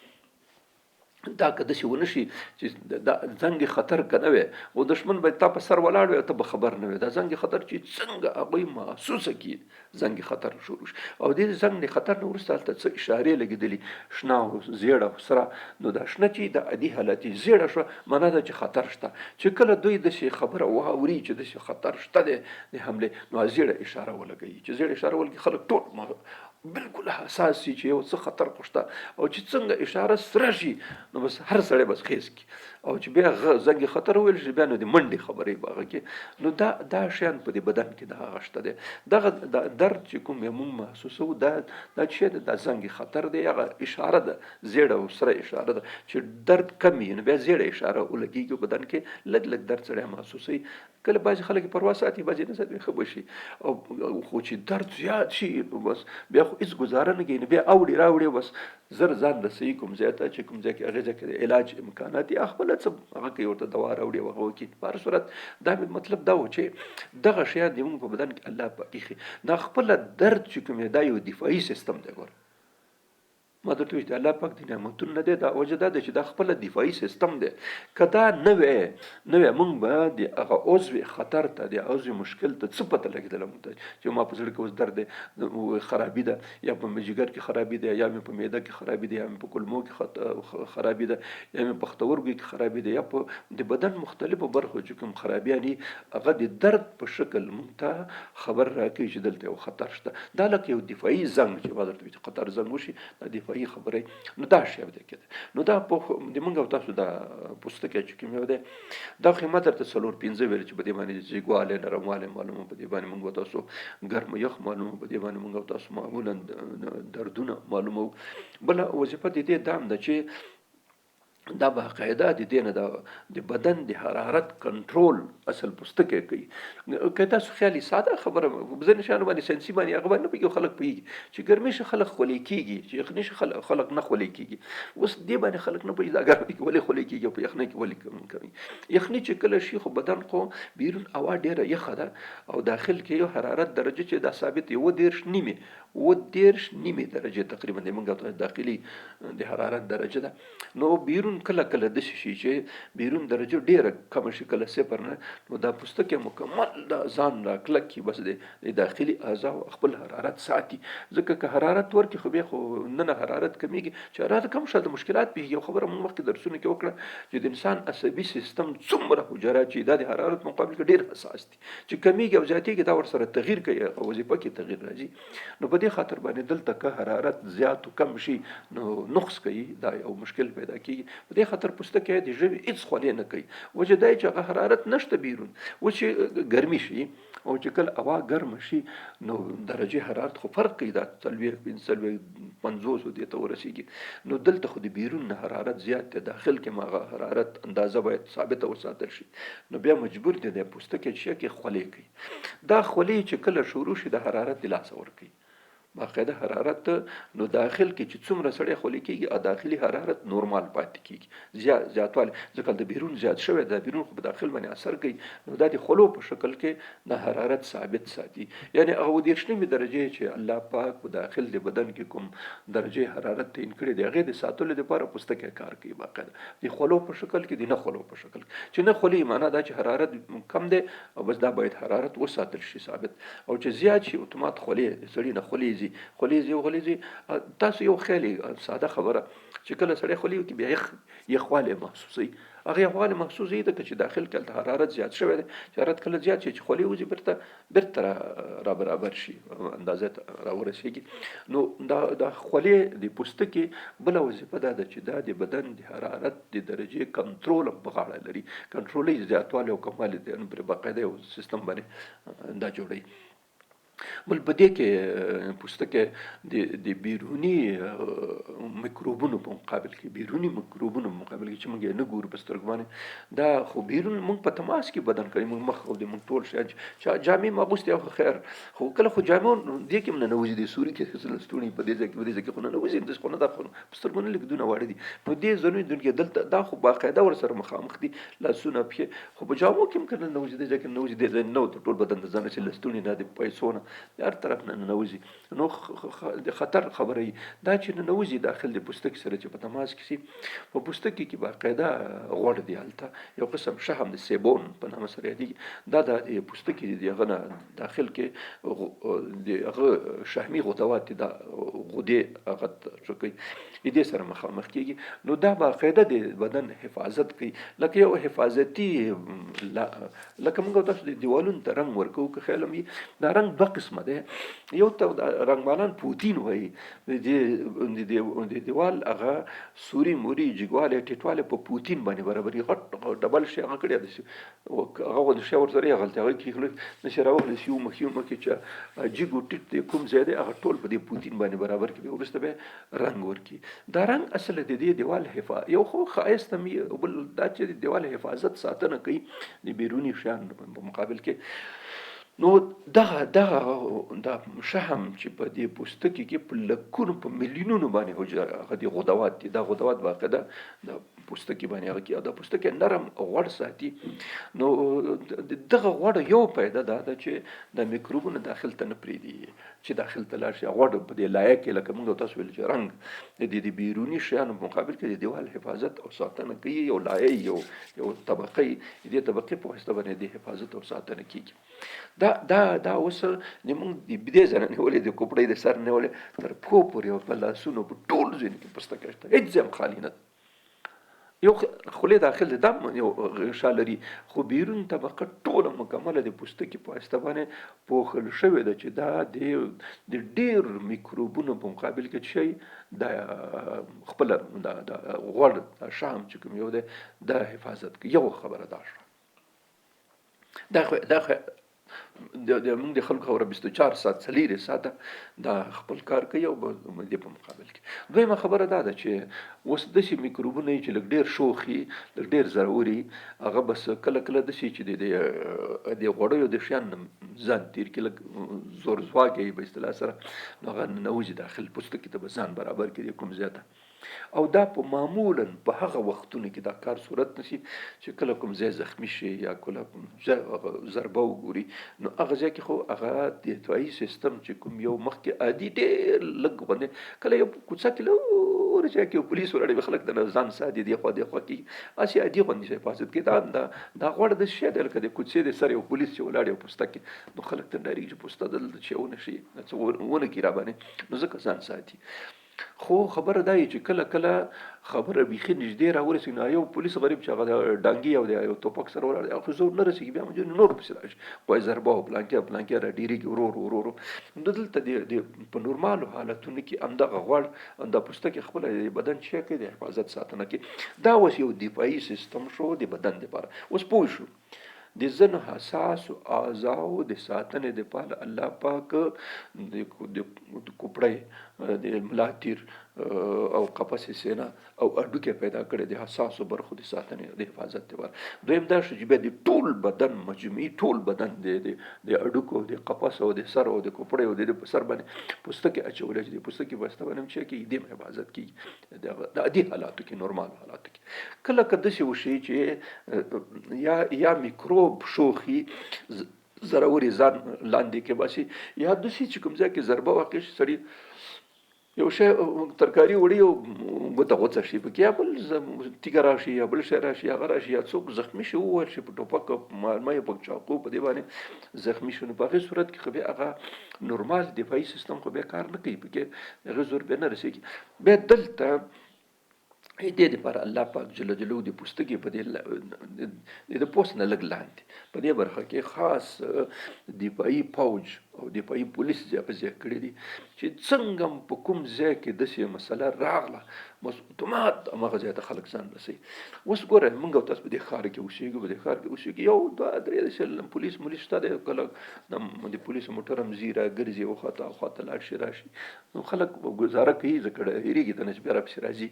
دا که داسې ونه شي چې دا زنګ خطر که نه وي او دښمن به تا په سر ولاړ وي او ته به خبر نه وي دا زنګ خطر چې څنګه هغوی محسوسه کړي زنګ خطر شروع شي او دې زنګ خطر نه وروسته هلته څه اشارې لګېدلي شنه او زیړه او سره نو دا شنه چې د عادي حالت زیړه شوه معنا ده چې خطر شته چې کله دوی داسې خبره واوري چې داسې خطر شته دی د حملې نو زیړه اشاره ولګوي چې زیړه اشاره ولګي خلک ټول بالکل حساس شي چې یو څه خطر خو شته او چې څنګه اشاره سره شي نو بس هر سړی بس خیز کی او چې بیا زنګ خطر ویل شي بیا نو د منډې خبرې به هغه کې نو دا شیان په دې بدن کې د هغه شته دی دغه درد چې کوم یې موږ محسوسوو دا چې د زنګ خطر دی هغه اشاره ده زیړه او سره اشاره ده چې درد کم وي نو بیا زیړه اشاره ولګېږي بدن کې لږ لږ درد سړی محسوسوي کله بعضې خلک پروا ساتي بعضې نه ساتي ښه به شي او خو چې درد زیات شي نو بس بیا خو هېڅ ګزاره نه کوي نو بیا اوړي راوړي بس زر ځان رسوي کوم ځای ته چې کوم ځای کې هغې ځای کې د علاج امکانات یا خپله څه هغه کوي ورته دوا راوړي او هغه وکړي په هر صورت دا مطلب دا و چې دغه شیان د موږ په بدن کې الله پاک ایښي دا خپله درد چې کوم دی دا یو دفاعي سیستم دی ګوره ما درته وایي چې الله پاک د نعمتونو نه دی دا وجه دا ده چې دا خپله دفاعي سیستم دی که دا نه وی موږ به د هغه عضو خطر ته د عضو مشکل ته څه پته لګېدله موږ ته چې ما په زړه کې اوس درد دی خرابي ده یا په جګر کې خرابي ده یا مې په معده کې خرابي ده یا مې په کولمو کې خرابي ده یا مې په پښتورګو کې خرابي ده یا په د بدن مختلفو برخو چې کوم خرابیان دي هغه د درد په شکل موږ ته خبر راکوي چې دلته یو خطر شته دا لکه یو دفاعي زنګ چې ما درته وایي چې خطر زنګ وشي دا دفاعي خبرې نو دا شی دی کېده نو دا د موږ او تاسو دا پوستکی چې کوم یو دی دا خو ما درته 4-5 ویل چې په دې باندې زیږوالی نرموالی معلومه په دې باندې موږ او تاسو ګرم یخ معلومه په دې باندې موږ او تاسو معمولا دردونه معلومه بله وظیفه د دې دا هم ده چې دا باقاعده د دې نه د بدن د حرارت کنټرول اصل پوستکی کوي. که تاسو خیالي ساده خبره ځینې شیانو باندې ساینسي باندې هغه باندې نه پوهېږي، خلک پوهېږي چې ګرمۍ شي خلک خولې کېږي، چې یخني شي خلک نه خولې کېږي. اوس دې باندې خلک نه پوهېږي دا ګرمۍ کې ولې خولې کېږي او په یخنۍ کې ولې کوي. یخني چې کله شي خو بدن خو بیرون هوا ډېره یخه ده او داخل کې یو حرارت درجه چې دا ثابت اووه درجې تقریبا د موږ داخلي د حرارت درجه ده. نو بیرون کله کله داسې شي چې بیرون درجه ډېره کمه شي، کله صفر نه، نو دا پوستکی مکمل دا ځان را کلک کي، بس د داخلي اعضاء خپل حرارت ساتي. ځکه که حرارت ورکړي خو بیا خو نه حرارت کمیږي، چې حرارت کم شي د مشکلات پیږي. یو خبره موږ مخکې درسونه کې وکړه چې د انسان عصبي سیستم څومره حجرات چې دا د حرارت مقابل کې ډېر حساس دي، چې کمیږي او زیاتېږي دا ورسره تغییر کوي او وظیفه کې تغییر راځي. نو په دې خاطر باندې دلته که حرارت زیات او کم شي نو نقص کوي، دا یو مشکل پیدا کیږي. په دې خاطر پوستکی د ژبې هیڅ خولې نه کوي. وجه دا چې هغه حرارت نشته بیرون، و چې ګرمي شي او چې کله هوا ګرمه شي نو درجه حرارت خو فرق کوي، دا 40-50 دې ته ورسیږي. نو دلته خو د بیرون نه حرارت زیات دی، داخل کې هغه حرارت اندازه باید ثابته وساتل شي. نو بیا مجبور دی د پوستکی چې کې خولې کوي. دا خولې چې کله شروع شي د حرارت د لاسه ورکوي باقاعده حرارت، نو داخل کې چې څومره سړی خولې کېږي او داخلي حرارت نورمال پاتې کېږي، زیاتوالی. ځکه د بیرون زیات شوی، د بیرون خو په داخل باندې اثر کوي، نو دا د خولو په شکل کې د حرارت ثابت ساتي. یعنی هغه 30 درجې چې الله پاک په داخل د بدن کې کوم درجه حرارت تعین کړي دی، هغې د ساتلو لپاره پوستکی کار کوي باقاعده د خولو په شکل کې، د نه خولو په شکل کې. چې نه خولې معنا دا چې حرارت کم دی او بس دا باید حرارت وساتل شي ثابت، او چې زیات شي اتومات خولې سړي نه خولېږي. تاسو یو خیالي ساده خبره چې کله سړی خولې وکړي بیا یخوالی محسوسوي، هغه یخوالی محسوسوي ځکه چې داخل کې هلته حرارت زیات شوی دی. چې حرارت کله زیات شي چې خولې وځي بیرته را برابر شي، اندازې ته را ورسېږي. نو دا خولې د پوستکي بله وظیفه دا ده چې دا د بدن د حرارت د درجې کنټرول په غاړه لري، کنټرولي زیاتوالی او کموالی د باقاعده یو سیستم باندې دا جوړوي. بل په دې کې پوستکی د بیروني میکروبونو په مقابل کې چې موږ یې نه ګورو په سترګو باندې، دا خو بیرون موږ په تماس کې بدن کوي. موږ مخ او د موږ ټول شی جامې مې اغوستې او خیر، خو کله خو جامې دې کې نه نوځي، د سوري کې لستوڼي په دې ځای کې خو نه نوځي، داسې خو نه ده، خو په سترګو نه لږ دونه واړه دي. نو دې ځینې دنیا دلته دا خو باقاعده ورسره مخامخ دي، لاسونه پښې، خو په جامو کې هم که نه نوځي، دې ځای کې نوځي، دې ځای نه ټول بدن د ځانه چې لستوڼي نه د پیسو نه هر طرف نه ننوځي. نو د خطر خبره دا چې ننوځي داخل د پوستکي سره چې په تماس کې سي. په پوستکي کې باقاعده غوړ دی، هلته یو قسم شحم د سیبون په نامه سره یادېږي. دا د پوستکي د هغه نه داخل کې د هغه شحمي غدوات دي، دا غدې هغه څه کوي، دې سره مخامخ کېږي. نو دا باقاعده د بدن حفاظت کوي، لکه یو حفاظتي لکه موږ تاسو د دیوالونو ته رنګ ورکوو، که خیال هم دا رنګ دوه قسمه دی. یو ته رنګمالان پوتین وایي، د دیوال هغه سوري موري جګوالی ټیټوالی په پوتین باندې برابري، غټ ډبل شي هغه کړی هغه د شی ورسره یې هغلته هغه کې نشي راوخلی سي یومه کې چې جګ و ټیټ دی کوم ځای دی هغه ټول په دې پوتین باندې برابر کړي، وروسته به رنګ ورکړي. دا رنګ اصل د دې دیوال یو خو ښایست هم بل دا چې د دیوال حفاظت ساتنه کوي د بیروني شیان په مقابل کې. نو دا شحم چې په دې پوستکي کې په لکونو په میلیونونو باندې هغه د غدوات دي، دا غدوات باقاعده د پوستکي باندې هغه کې دا پوستکي نرم غوړ ساتي. نو دغه غوړ یو پیدا ده چې د میکروبونو داخل ته نه پرېږدي چې داخل ته لاړ شي. غوړ په دې لایه کې لکه موږ تاسو ویل چې رنګ د بیروني شیانو په مقابل کې د دیوال حفاظت او ساتنه کوي، یو لایه یو طبقه دې طبقې په واسطه باندې د حفاظت او ساتنه کیږي. دا اوس موږ د دې ځای نه نیولې، د کوپړۍ د سر نیولې تر پښو پورې او په لاسونو په ټول ځای کې پوستکی شته، هېڅ ځای هم خالي نه ده. یو خولې داخل د دم یو غشا لري، خو بیرون طبقه ټوله مکمله د پوستکي په واسطه باندې پوښل شوې ده چې دا د ډېر میکروبونو په مقابل کې شی د خپله د غوړ شحم چې کوم یو دی دا حفاظت کوي. یو خبره دا شوه، موږ د خلکو خبره 24 ساعت 4 ساعته دا خپل کار کوي او د په مقابل کې دویمه خبره دا ده چې اوس داسې میکروبونه چې لږ ډېر شوخي لږ ډېر ضروري هغه بس کله کله داسې چې د غوړیو د شیان ځان تیر کې لږ زور ځواکوي په اصطلاح سره نو هغه ننوځي داخل پوستکي ته به ځان برابر کړي کوم زیاته او دا په معمولا په هغه وختونو کې دا کار صورت نشي چې کله کوم ځای زخمی شي یا کله ضربه وګوري نو هغه ځای کې خو هغه د دفاعي سیستم چې کوم یو مخکې عادي ډېر لږ باندې کله یو کوڅه کې لور چې کې پولیس ولاړ خلک د ځان ساتي دی خو کې اسی عادي غونډه شي حفاظت کې دا غوړ د شی د لکه د کوڅې د سره یو پولیس چې ولاړ یو پوسټه کې نو خلک ته ډاری چې پوسټه دل چې ونه شي ونه کې را باندې نو ځکه ځان ساتي خو خبره دا چې کله کله خبره بيخي نږدې راورسي نو یو پولیس غریب چې هغه ډانګي او د یو توپک سره ولاړ دی خو زور نه رسېږي بیا موږ نور پسې راشي کوی ضربه او پلانکې را ډیریږي ورو دلته د په نورمالو حالتونو کې همدغه غوړ د پوستکي خپل بدن چې کوي د حفاظت ساتنه کې دا اوس یو دفاعي سیستم شو د بدن لپاره اوس پوه شو د ځنو حساس اعضاو د ساتنې لپاره الله پاک د کوپړې د ملاتیر او قفس سینه او اډوکه پیدا کړي د حساسو برخو د ساتنې د حفاظت لپاره دویم دا چې به د ټول بدن مجموعي ټول بدن د اډوکو د قفس او د سر او د کوپړې او د سر باندې پوستکي اچول چې د پوستکي واسطه باندې چې کې د حفاظت کی د عادي حالاتو کې نورمال حالاتو کې کله کده شي وشي چې یا میکروب شوخي ضروري ځان لاندې کې باسي یا د شي چې کوم ځای کې ضربه واقع شي سړی یو شی ترکاری وړي او غوڅه شي په کې بل تیګ راشي یا بل شی راشي هغه راشي یا څوک زخمی شي وور شي په ټوپک مې په چاقو په دی باندې زخمی شونه په هغه صورت کې خو به هغه نورمال دفاعي سیستم خو به کار نه کوي په کې هغه زور به نه رسېږي به دلته دې لپاره الله پاک جل جلاله د پوستکي په دې د پوست نه لګ لاندې په دې برخه کې خاص دفاعي فوج او دفاعي پولیس ځای کړی دي چې څنګه په کوم ځای کې داسې مسله راغله بس اتومات هغه ځای ته خلک ځان رسوي اوس ګوره موږ تاسو په دې ښار کې اوسېږو په دې ښار کې اوسېږو یو دوه درې شل پولیس شته دی کله د پولیسو موټر هم ځي راګرځي خواته لاړ شي راشي نو خلک ګزاره کوي ځکه هېرېږي ته نه چې بیا راپسې راځي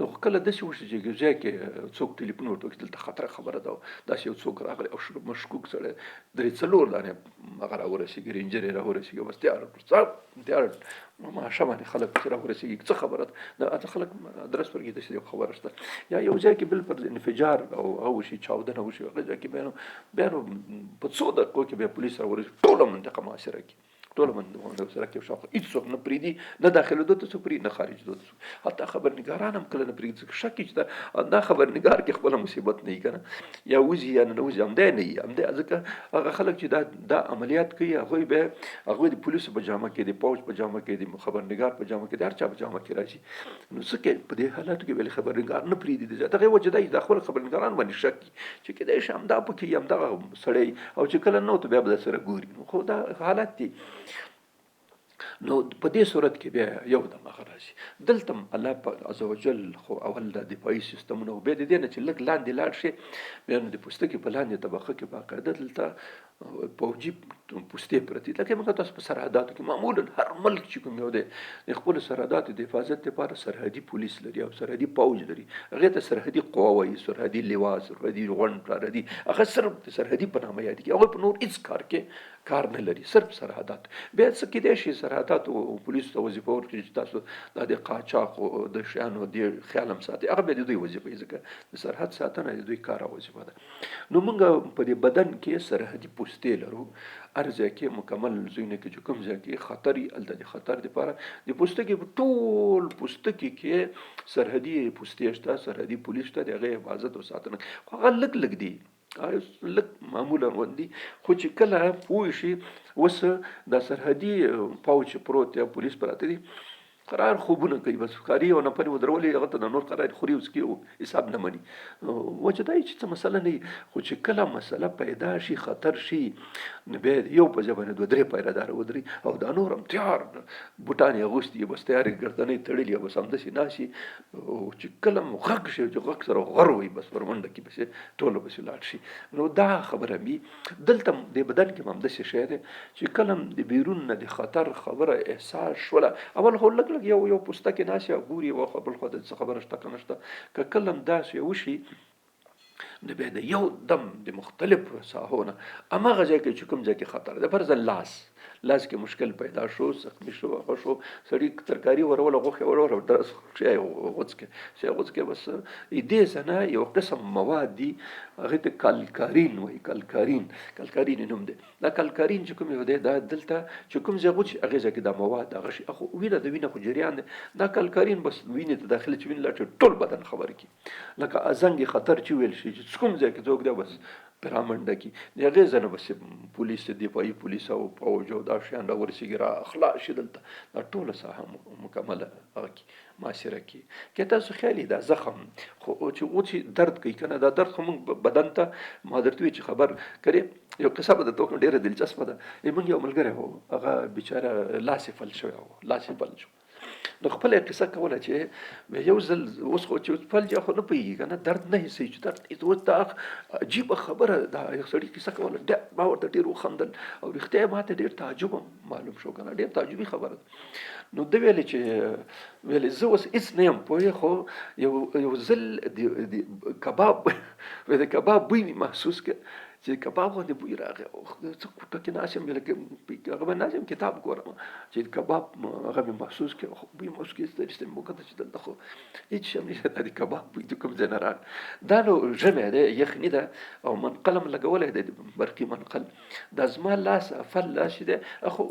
نو کله داسې وشي چې ځای کې څوک ټلیفون وټوکي دلته خطره خبره ده داسې یو څوک راغلی او مشکوک سړی درې څلور دانې هغه راورسېږي رینجر یې راورسېږي بس تیار ماښام باندې خلک چې راورسېږي څه خبره ده دا خلک درس ورګي داسې خبره شته یا یو ځای کې بل پر انفجار او هغه وشي چاودنه وشي هغه ځای کې بیا نو په څو دقیقو کې بیا پولیس راورسېږي ټوله منطقه محاصره کړي ټول باندې سره کې شاوخوا هیڅ څوک نه پریدي نه داخله دوته څوک پری نه خارج دوته حتی خبرنګاران هم کله نه پریږدي ځکه شک چې دا خبرنګار کې خپل مصیبت نه کنه یا وزي یا نه وزي هم دی نه هم دی ځکه هغه خلک چې دا عملیات کوي هغه د پولیسو په جامه کې د پوج په جامه کې د خبرنګار په جامه کې د هر چا په جامه کې راځي نو څه په دې حالاتو کې ویل خبرنګار نه پریدي دغه وجه دی د خپل خبرنګاران باندې شک چې کله شم دا پکې هم دا سړی او چې کله نو ته بیا به سره ګوري نو خو دا حالت دي نو په دې صورت کې بیا یو د مخ راځي دلته الله پاک عزوجل خو اول د دفاعي سیستمونو به د دې نه چې لګ لاندې لاړ شي بیا د پوستکي په لاندې طبقه کې باقاعده دلته پوجي پوستې پرتی لکه موږ تاسو په سرحداتو کې معمولا هر ملک چې کوم یو د خپل سرحداتو د حفاظت لپاره سرحدي پولیس لري او سرحدي پوج لري هغه ته سرحدي قوا وایي سرحدي لواس سرحدي غونډ راځي هغه صرف د سرحدي په نامه یاد کی هغه په نور هیڅ کار نه لري صرف سرحدات بیا څه کې دي شي سرحدات او پولیس ته وظیفه ورکړي چې تاسو د قاچاق او د شیانو د خیالم ساتي هغه به د دوی وظیفه ځکه د سرحد ساتنه د دوی کار وظیفه ده نو موږ په دې بدن کې سرحدي پوستې لرو ارزه کې مکمل زوینه کې کوم ځای کې خطري د خطر لپاره د پوستکي ټول پوستکي کې سرحدي پوستې شته سرحدي پولیس ته دغه حفاظت او ساتنه هغه لګ دي لک معمولا وندي خو چې کله پوه شي وس د سرحدي پوج پروت یا پولیس پراته دي قرار خوبونه کوي، بس ښکاري یو نفر ودرولې هغه ته د نور قرار خوري اوس کې حساب نه مني. وجه دا چې څه مسله نه وي، خو چې کله مسله پیدا شي خطر شي نو بیا یو په ځای باندې دوه درې پیرهداره ودري او دا نور هم تیار بوټان یې اغوستي بس تیار ګردنۍ تړلي بس همداسې ناسي، چې کله هم غږ شي چې غږ سره غر وي بس پر منډه کې پسې ټوله پسې لاړ شي. نو دا خبره وي دلته د بدن کې هم همداسې شی دی چې کله هم د بیرون نه د خطر خبره احساس شوله اول خو لږ لږ یو پوسته کې ناسي او ګوري او بل خوا د څه خبره شته که نشته، که کله هم داسې وشي نو بیا د یو دم د مختلفو ساحو نه هماغه ځای کې چې کوم ځای کې خطر دی، فرضاً لاس کې مشکل پیدا شو، زخمي شو، هغه شو، سړي ترکاري وروله غوښې وروله درس شی غوڅکې بس دې ځای نه یو قسم مواد دي هغې ته کالکارین وایي، کالکارین نوم دی. دا کالکارین چې کوم یو دی دا دلته چې کوم ځای غوڅ هغې ځای کې دا مواد هغه شي خو وینه د وینه خو جریان دی، دا کالکارین بس وینې ته داخله چې وینه لاړ ټول بدن خبر کړي لکه زنګ خطر چې ویل شي چې کوم ځای کې څوک دی بس پرامنډه کی د هغې ځای نه بس پولیس دفاعي پولیس او فوج او دا شیان راورسېږي را اخلاص شي دلته دا ټوله ساحه مکمله هغه کی معاشره کی که تاسو خیالي دا زخم خو چې درد کوي که نه دا درد خو موږ بدن ته ما درته وایي چې خبر کړې یو قصه به درته وکړم ډېره دلچسپه ده. موږ یو ملګری و هغه بیچاره لاسې فل شوی و، لاسې فل شو نو خپله قصه کوله چې یو ځل اوس خو چې فلجه خو نه پوهېږي که نه درد نه حسوي چې درد اوس دا عجیبه خبره دا یو سړي کیسه کوله ما ورته ډېر وخندل او رښتیا یې ماته ډېر تعجب معلوم شو که نه ډېر تعجبي خبره ده. نو ده ویلې چې زه اوس هېڅ نه یم پوهې خو یو ځل د کباب د کباب بوی مې محسوس کړ چې کباب باندې بوی راغی څه کوټه کې ناست یم هغه باندې ناست یم کتاب ګورم چې کباب هغه مې محسوس کړ خو بوی محسوس کړ چې مې وکتل چې دلته خو هېڅ شی هم نشته دا د کباب بوی د کوم ځای نه راغی. دا نو ژمی دی یخني ده او منقل هم لګولی دی برقي منقل دا زما لاس فل لاس چې دی خو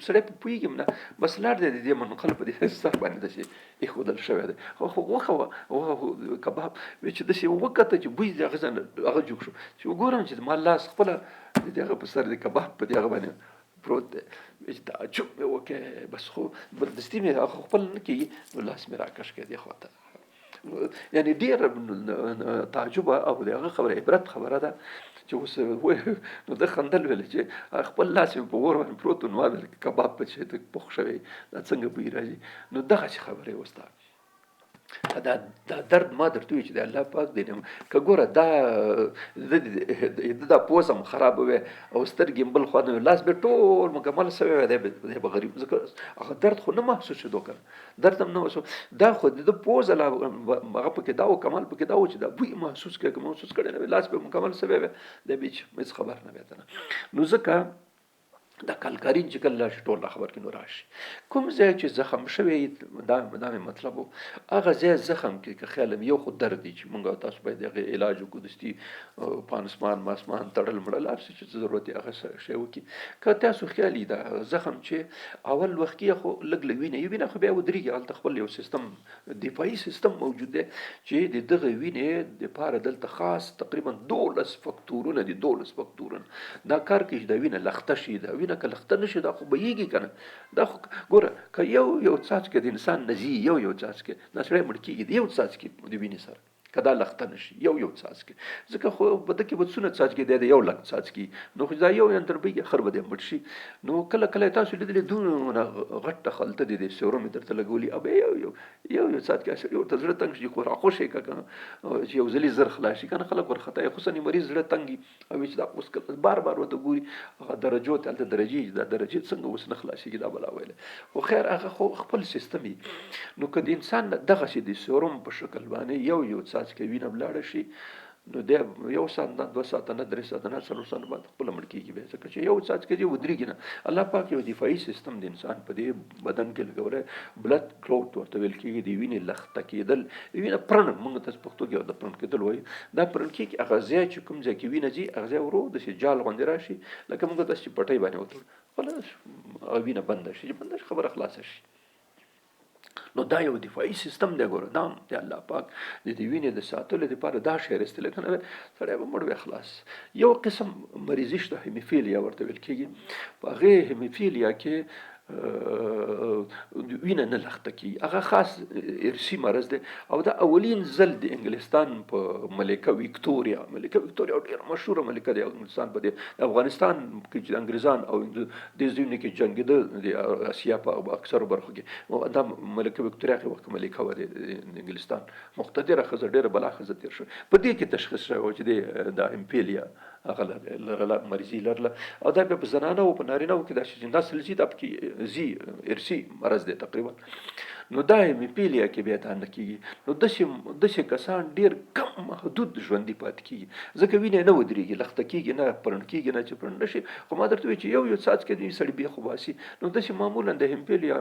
سړی پوهېږم نه بس لاړ دی د دې منقل په دې سر باندې داسې ایښودل شوی دی خو غوښه وه کباب چې داسې وکته چې بوی د هغه ځای نه هغه جوړ شو چې وګورم چې ما لاس خپله د هغه په سر د کباب په هغه باندې پروت دی چې تعجب مې وکړ بس خو دستي مې هغه خپل نه کېږي نو لاس مې راکش کړ دې خواته یعنی ډېر تعجب او د هغه خبره عبرت خبره ده چې اوس نو ده خندل ویل چې خپل لاس مې په اور باندې پروت نو ما ویل کباب په شی ته پوخ شوی دا څنګه بوی راځي نو دغسې خبرې اوس دا درد ما درته وایي چې د الله پاک دی که ګوره دا پوزه هم خرابه وی او سترګې هم بل خوا نه وي لاس به ټول مکمل سوی وی دی به غریب ځکه هغه درد خو نه محسوس شدو که نه درد هم نه محسوس دا خو د پوزه هغه پکې دا و کمال پکې دا و چې دا بوی محسوس کړی که محسوس کړی نه وي لاس به مکمل سوی وی دی به هېڅ خبر نه وی نو ځکه دا کالکارین چې کله راشي ټول خبر کې نو راشي کوم ځای چې زخم شوی دا مې مطلب و هغه ځای زخم کې که خیال یو خو درد دی چې مونږ تاسو باید هغې علاج وکړو دستي پانسمان ماسمان تړل مړل هر څه چې ضرورت یې هغه شی وکړي که تاسو خیالي دا زخم چې اول وخت کې خو لږ لږ وینه خو بیا ودرېږي هلته خپل یو سیستم دفاعي سیستم موجود دی چې د دغه وینې دپاره دلته خاص تقریبا 12 فکتورونه دي 12 فکتورونه دا کار کوي چې دا وینه لخته شي دا وینه که لخته نشي دا خو بهیږي که نه دا خو ګوره که یو څاڅکی د انسان نه ځي یو څاڅکی دا سړی مړ کېږي د یو څاڅکي د وینې سره که دا لخته نشي یو څاڅکی ځکه خو په ده کې به څونه څاڅکي دی د یو لک څاڅکي نو خو دا یو تر بهیږي خر به دی مړ شي نو کله تاسو لیدلې دونه غټه خلطه دي د سیروم یې درته لګولي ابه یو څاڅکی سړي ورته زړه تنګ شي خو راخوشی که چې یو ځلې زر خلاص شي که نه خلک ورخطا یې خصوصا مریض زړه تنګ وي او چې دا اوس بار ورته ګوري هغه درجو ته هلته درجې دا درجې څنګه اوس نه خلاصېږي دا بلا ویلی خو خیر هغه خو خپل سیستم وي نو که د انسان دغسې د سیروم په شکل باندې یو څاڅکی وینه ولاړه شي نو دی یو ساعت نه 2 ساعته نه 3 ساعته نه 4 ساعته بعد خپله مړ کېږي بیا ځکه چې یو څاڅکی دی ودرېږي نه الله پاک یو دفاعي سیستم د انسان په دې بدن کې لګولی بلد کلوټ ورته ویل کېږي د وینې لخته کېدل وینه پرن موږ ته پښتو کې د پرن کېدل وایي دا پرن کېږي هغه ځای چې کوم ځای کې وینه ځي هغه ځای ورو داسې جال غوندې راشي لکه موږ داسې پټۍ باندې وتړو خلاص هغه وینه بنده شي خبره خلاصه شي نو دا یو دفاعي سیستم دی ګوره دا د الله پاک د دې وینې د ساتلو دپاره دا شی راایستلی که نه سړی به مړ وی خلاص یو قسم مریضي شته هیموفیلیا ورته ویل کېږي په هغې هیموفیلیا کې وینه نه لخته کیږي. هغه خاص ارثي مرض دی او دا اولین ځل د انګلستان په ملکه ویکتوریا ډېره مشهوره ملکه دی انګلستان په دې افغانستان کې چې انګریزان او د ځینو کې جنګېده د اسیا په اکثرو برخو کې دا ملکه ویکتوریا کې وخت ملکه و د انګلستان مقتدره ښځه ډېره بلا ښځه تېر شوه په دې کې تشخیص شوی و چې د امپیلیا هغه لرله مریضي لرله او دا بیا په زنانه او په نارینه کې دا چې نسل زی دا پکې زی ارثي مرض دی تقریبا. نو دا هیموفیلیا کې بیا دا نه کېږي. نو داسې کسان ډېر کم محدود ژوندي پاتې کېږي ځکه وینه نه ودرېږي لخته کېږي نه پرڼ کېږي نه چې پرڼ نه شي. خو ما درته وایي چې یو څاڅکی د سړي بیا خو باسي. نو داسې معمولا د هیموفیلیا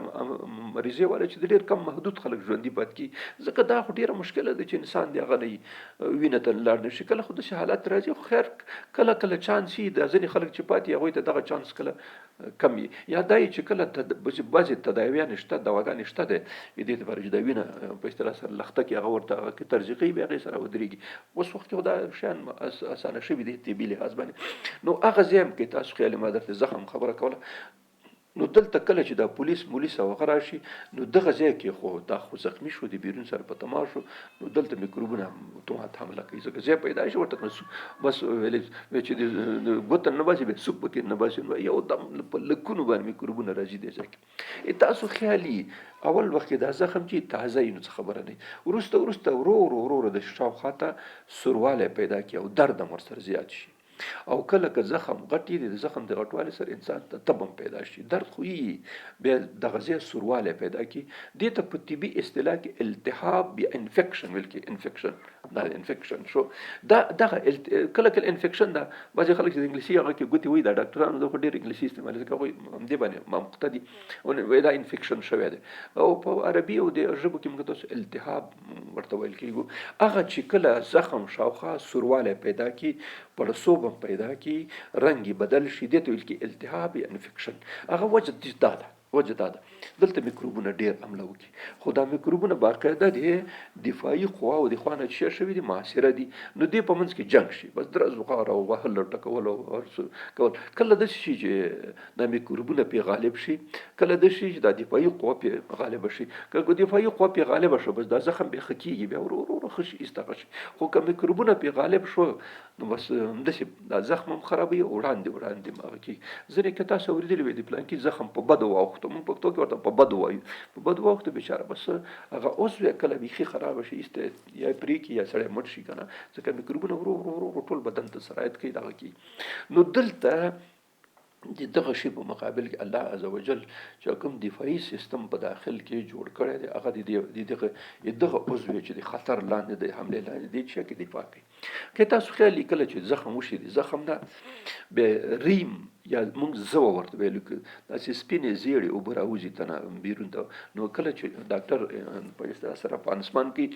مریضۍ والا چې ډېر کم محدود خلک ژوندي پاتې کېږي ځکه دا خو ډېره مشکله ده چې انسان دی هغه نه وینه ته لاړ نه شي. کله خو داسې حالات راځي خو خیر کله چانس وي د ځینې خلک چې پاتې هغوی ته دغه چانس کله کم وي یا دا چې کله بعضې تداویانې شته دواګانې شته دی دې لپاره چې د وینه په اصطلاح سره لخته کې هغه ورته ترجیحي بیا هغې سره ودرېږي. اوس وخت کې خو دا شیان اسانه شوي دي طبي لحاظ باندې. نو هغه ځای هم کې تاسو خیال ما درته زخم خبره کوله. نو دلته کله چې دا پولیس او هغه راشي نو دغه ځای کې خو دا خو زخمي شو د بیرون سره په تماس شو نو دلته میکروبونه اتومات حمله کوي ځکه ځای پیدا شي ورته بس ویلې چې د ګوته نه باسي به سوپ پکې نه باسي نو یو دم په لکونو باندې میکروبونه راځي دی ځکه تاسو خیالي اول وخت دا زخم چې تازه نو څه خبره نه ورسته ورو د شاوخاته سرواله پیدا کی او درد هم ورسره زیات شي او کله که زخم غټ دی د زخم د غټوالي سره انسان ته تبم پیدا شي درد خو یې بیا دغه ځای سرواله پیدا کی دې ته په طبي اصطلاح کې التهاب یا انفیکشن ویل کې انفیکشن دا انفیکشن شو دا دغه کله انفیکشن دا بعضې خلک چې د انګلیسي هغه کې ګوتې وایي دا ډاکټرانو د خو ډېر انګلیسي استعمالوي ځکه هغوی همدې باندې مقتدي وایي دا انفیکشن شوی دی او په عربي او د ژبو کې موږ تاسو التهاب ورته ویل کېږي. هغه چې کله زخم شاوخوا سرواله پیدا کی پړسوب پیدا کی رنگی بدل شي دې ته ویل کې التهاب یا انفیکشن. هغه وجه دا ده دلته میکروبونه ډېر حمله وکړي خو دا میکروبونه باقاعده د دفاعي قوا او د خوا نه چې شوي دي معاصره دي نو دې په منځ کې جنګ شي بس درز وغار او وهل ټکول او کول کله داسې شي چې دا میکروبونه پې غالب شي کله داسې شي چې دا دفاعي قوا پې غالبه شي که دفاعي قوا پې غالبه شو بس دا زخم بیا ښه کېږي بیا ورو ښه شي ایسته شي. خو که میکروبونه پې غالب شو نو بس همداسې دا زخم هم خرابوي وړاندې ماغه کېږي. ځینې که تاسو اورېدلي وي د پلانکي زخم په بدو واوښتو موږ پښتو کې ورته په بدو وایو په بدو واوښتو بیچاره بس هغه اوس بیا کله بیخي خرابه شي ایسته یا پرې کړي یا سړی مړ شي که نه ځکه میکروبونه ورو ټول بدن ته سرایت کوي دغه کوي. نو دلته دغه شی په مقابل کې الله عزوجل چې کوم دفاعي سیستم په داخل کې جوړ کړی دی هغه دغه عضو چې د خطر لاندې د حملې لاندې دی چې کې دفاع کوي. که تاسو خیال کله چې زخم وشي د زخم نه به ریم یا موږ زوه ورته ویلو کې داسې سپینې زیړې اوبه راوځي تنه بیرون ته نو کله چې ډاکټر په اصطلاح سره پانسمان کوي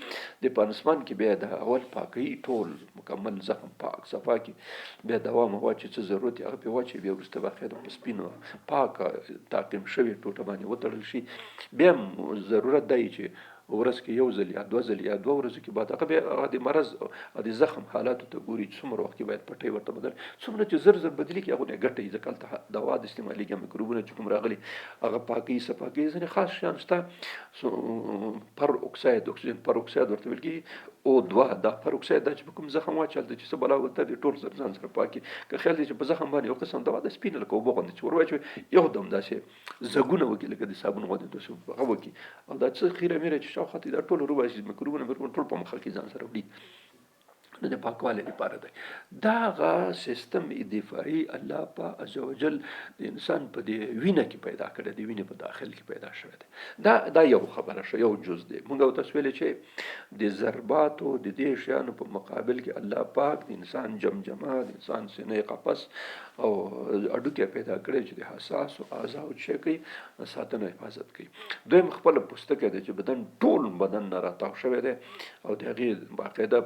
د پانسمان کې بیا د اول پاکوي ټول مکمل زخم پاک صفا کړي بیا دوا موا چې څه ضرورت هغه پې واچوي بیا وروسته باقاعده په سپینو پاکه تعقیم شوې ټوټه باندې وتړل شي. بیا هم ضرورت دی چې ورځ کې یو ځل یا دوه ځل یا دوه ورځو کې بعد هغه بیا د مرض د زخم حالاتو ته ګوري چې څومره وخت کې باید پټۍ ورته بدل څومره چې زر بدلي کړي هغه نه ګټي ځکه هلته دوا د استعمالېږي میکروبونه چې کوم راغلي هغه پاکي صفا کوي. ځینې خاص شیان شته پر اکساید اکسیجن پر اکساید ورته ویل کېږي او دوه دا پر اکساید دا چې په کوم زخم واچول چې څه بلا ورته د ټول سر ځان سره پاکي که خیال دی چې په زخم باندې یو قسم دوا د سپینه لکه اوبه غوندې چې ور واچوي یو دم داسې زګونه وکړي لکه د صابون غوندې داسې هغه وکړي او دا څه خیره میره چې شاوخوا دا ټول روباسي میکروبونه ټول په مخه کې ځان سره وړي نو د پاکوالي لپاره دی. دغه سیستم دفاعي الله پاک عزوجل د انسان په دې وینه کې پیدا کړی دی وینې په داخل کې پیدا شوی دی. دا یو خبره شو یو جز دی. موږ تاسو ویلې چې د ضرباتو د دې شیانو په مقابل کې الله پاک د انسان جمجمه د انسان سینې قفس او اډوکې پیدا کړی چې د حساسو اعضاو چې کوي ساتنه حفاظت کوي. دویم خپل پوستکی دی چې ټول بدن نه راتاو شوی دی او د هغې باقاعده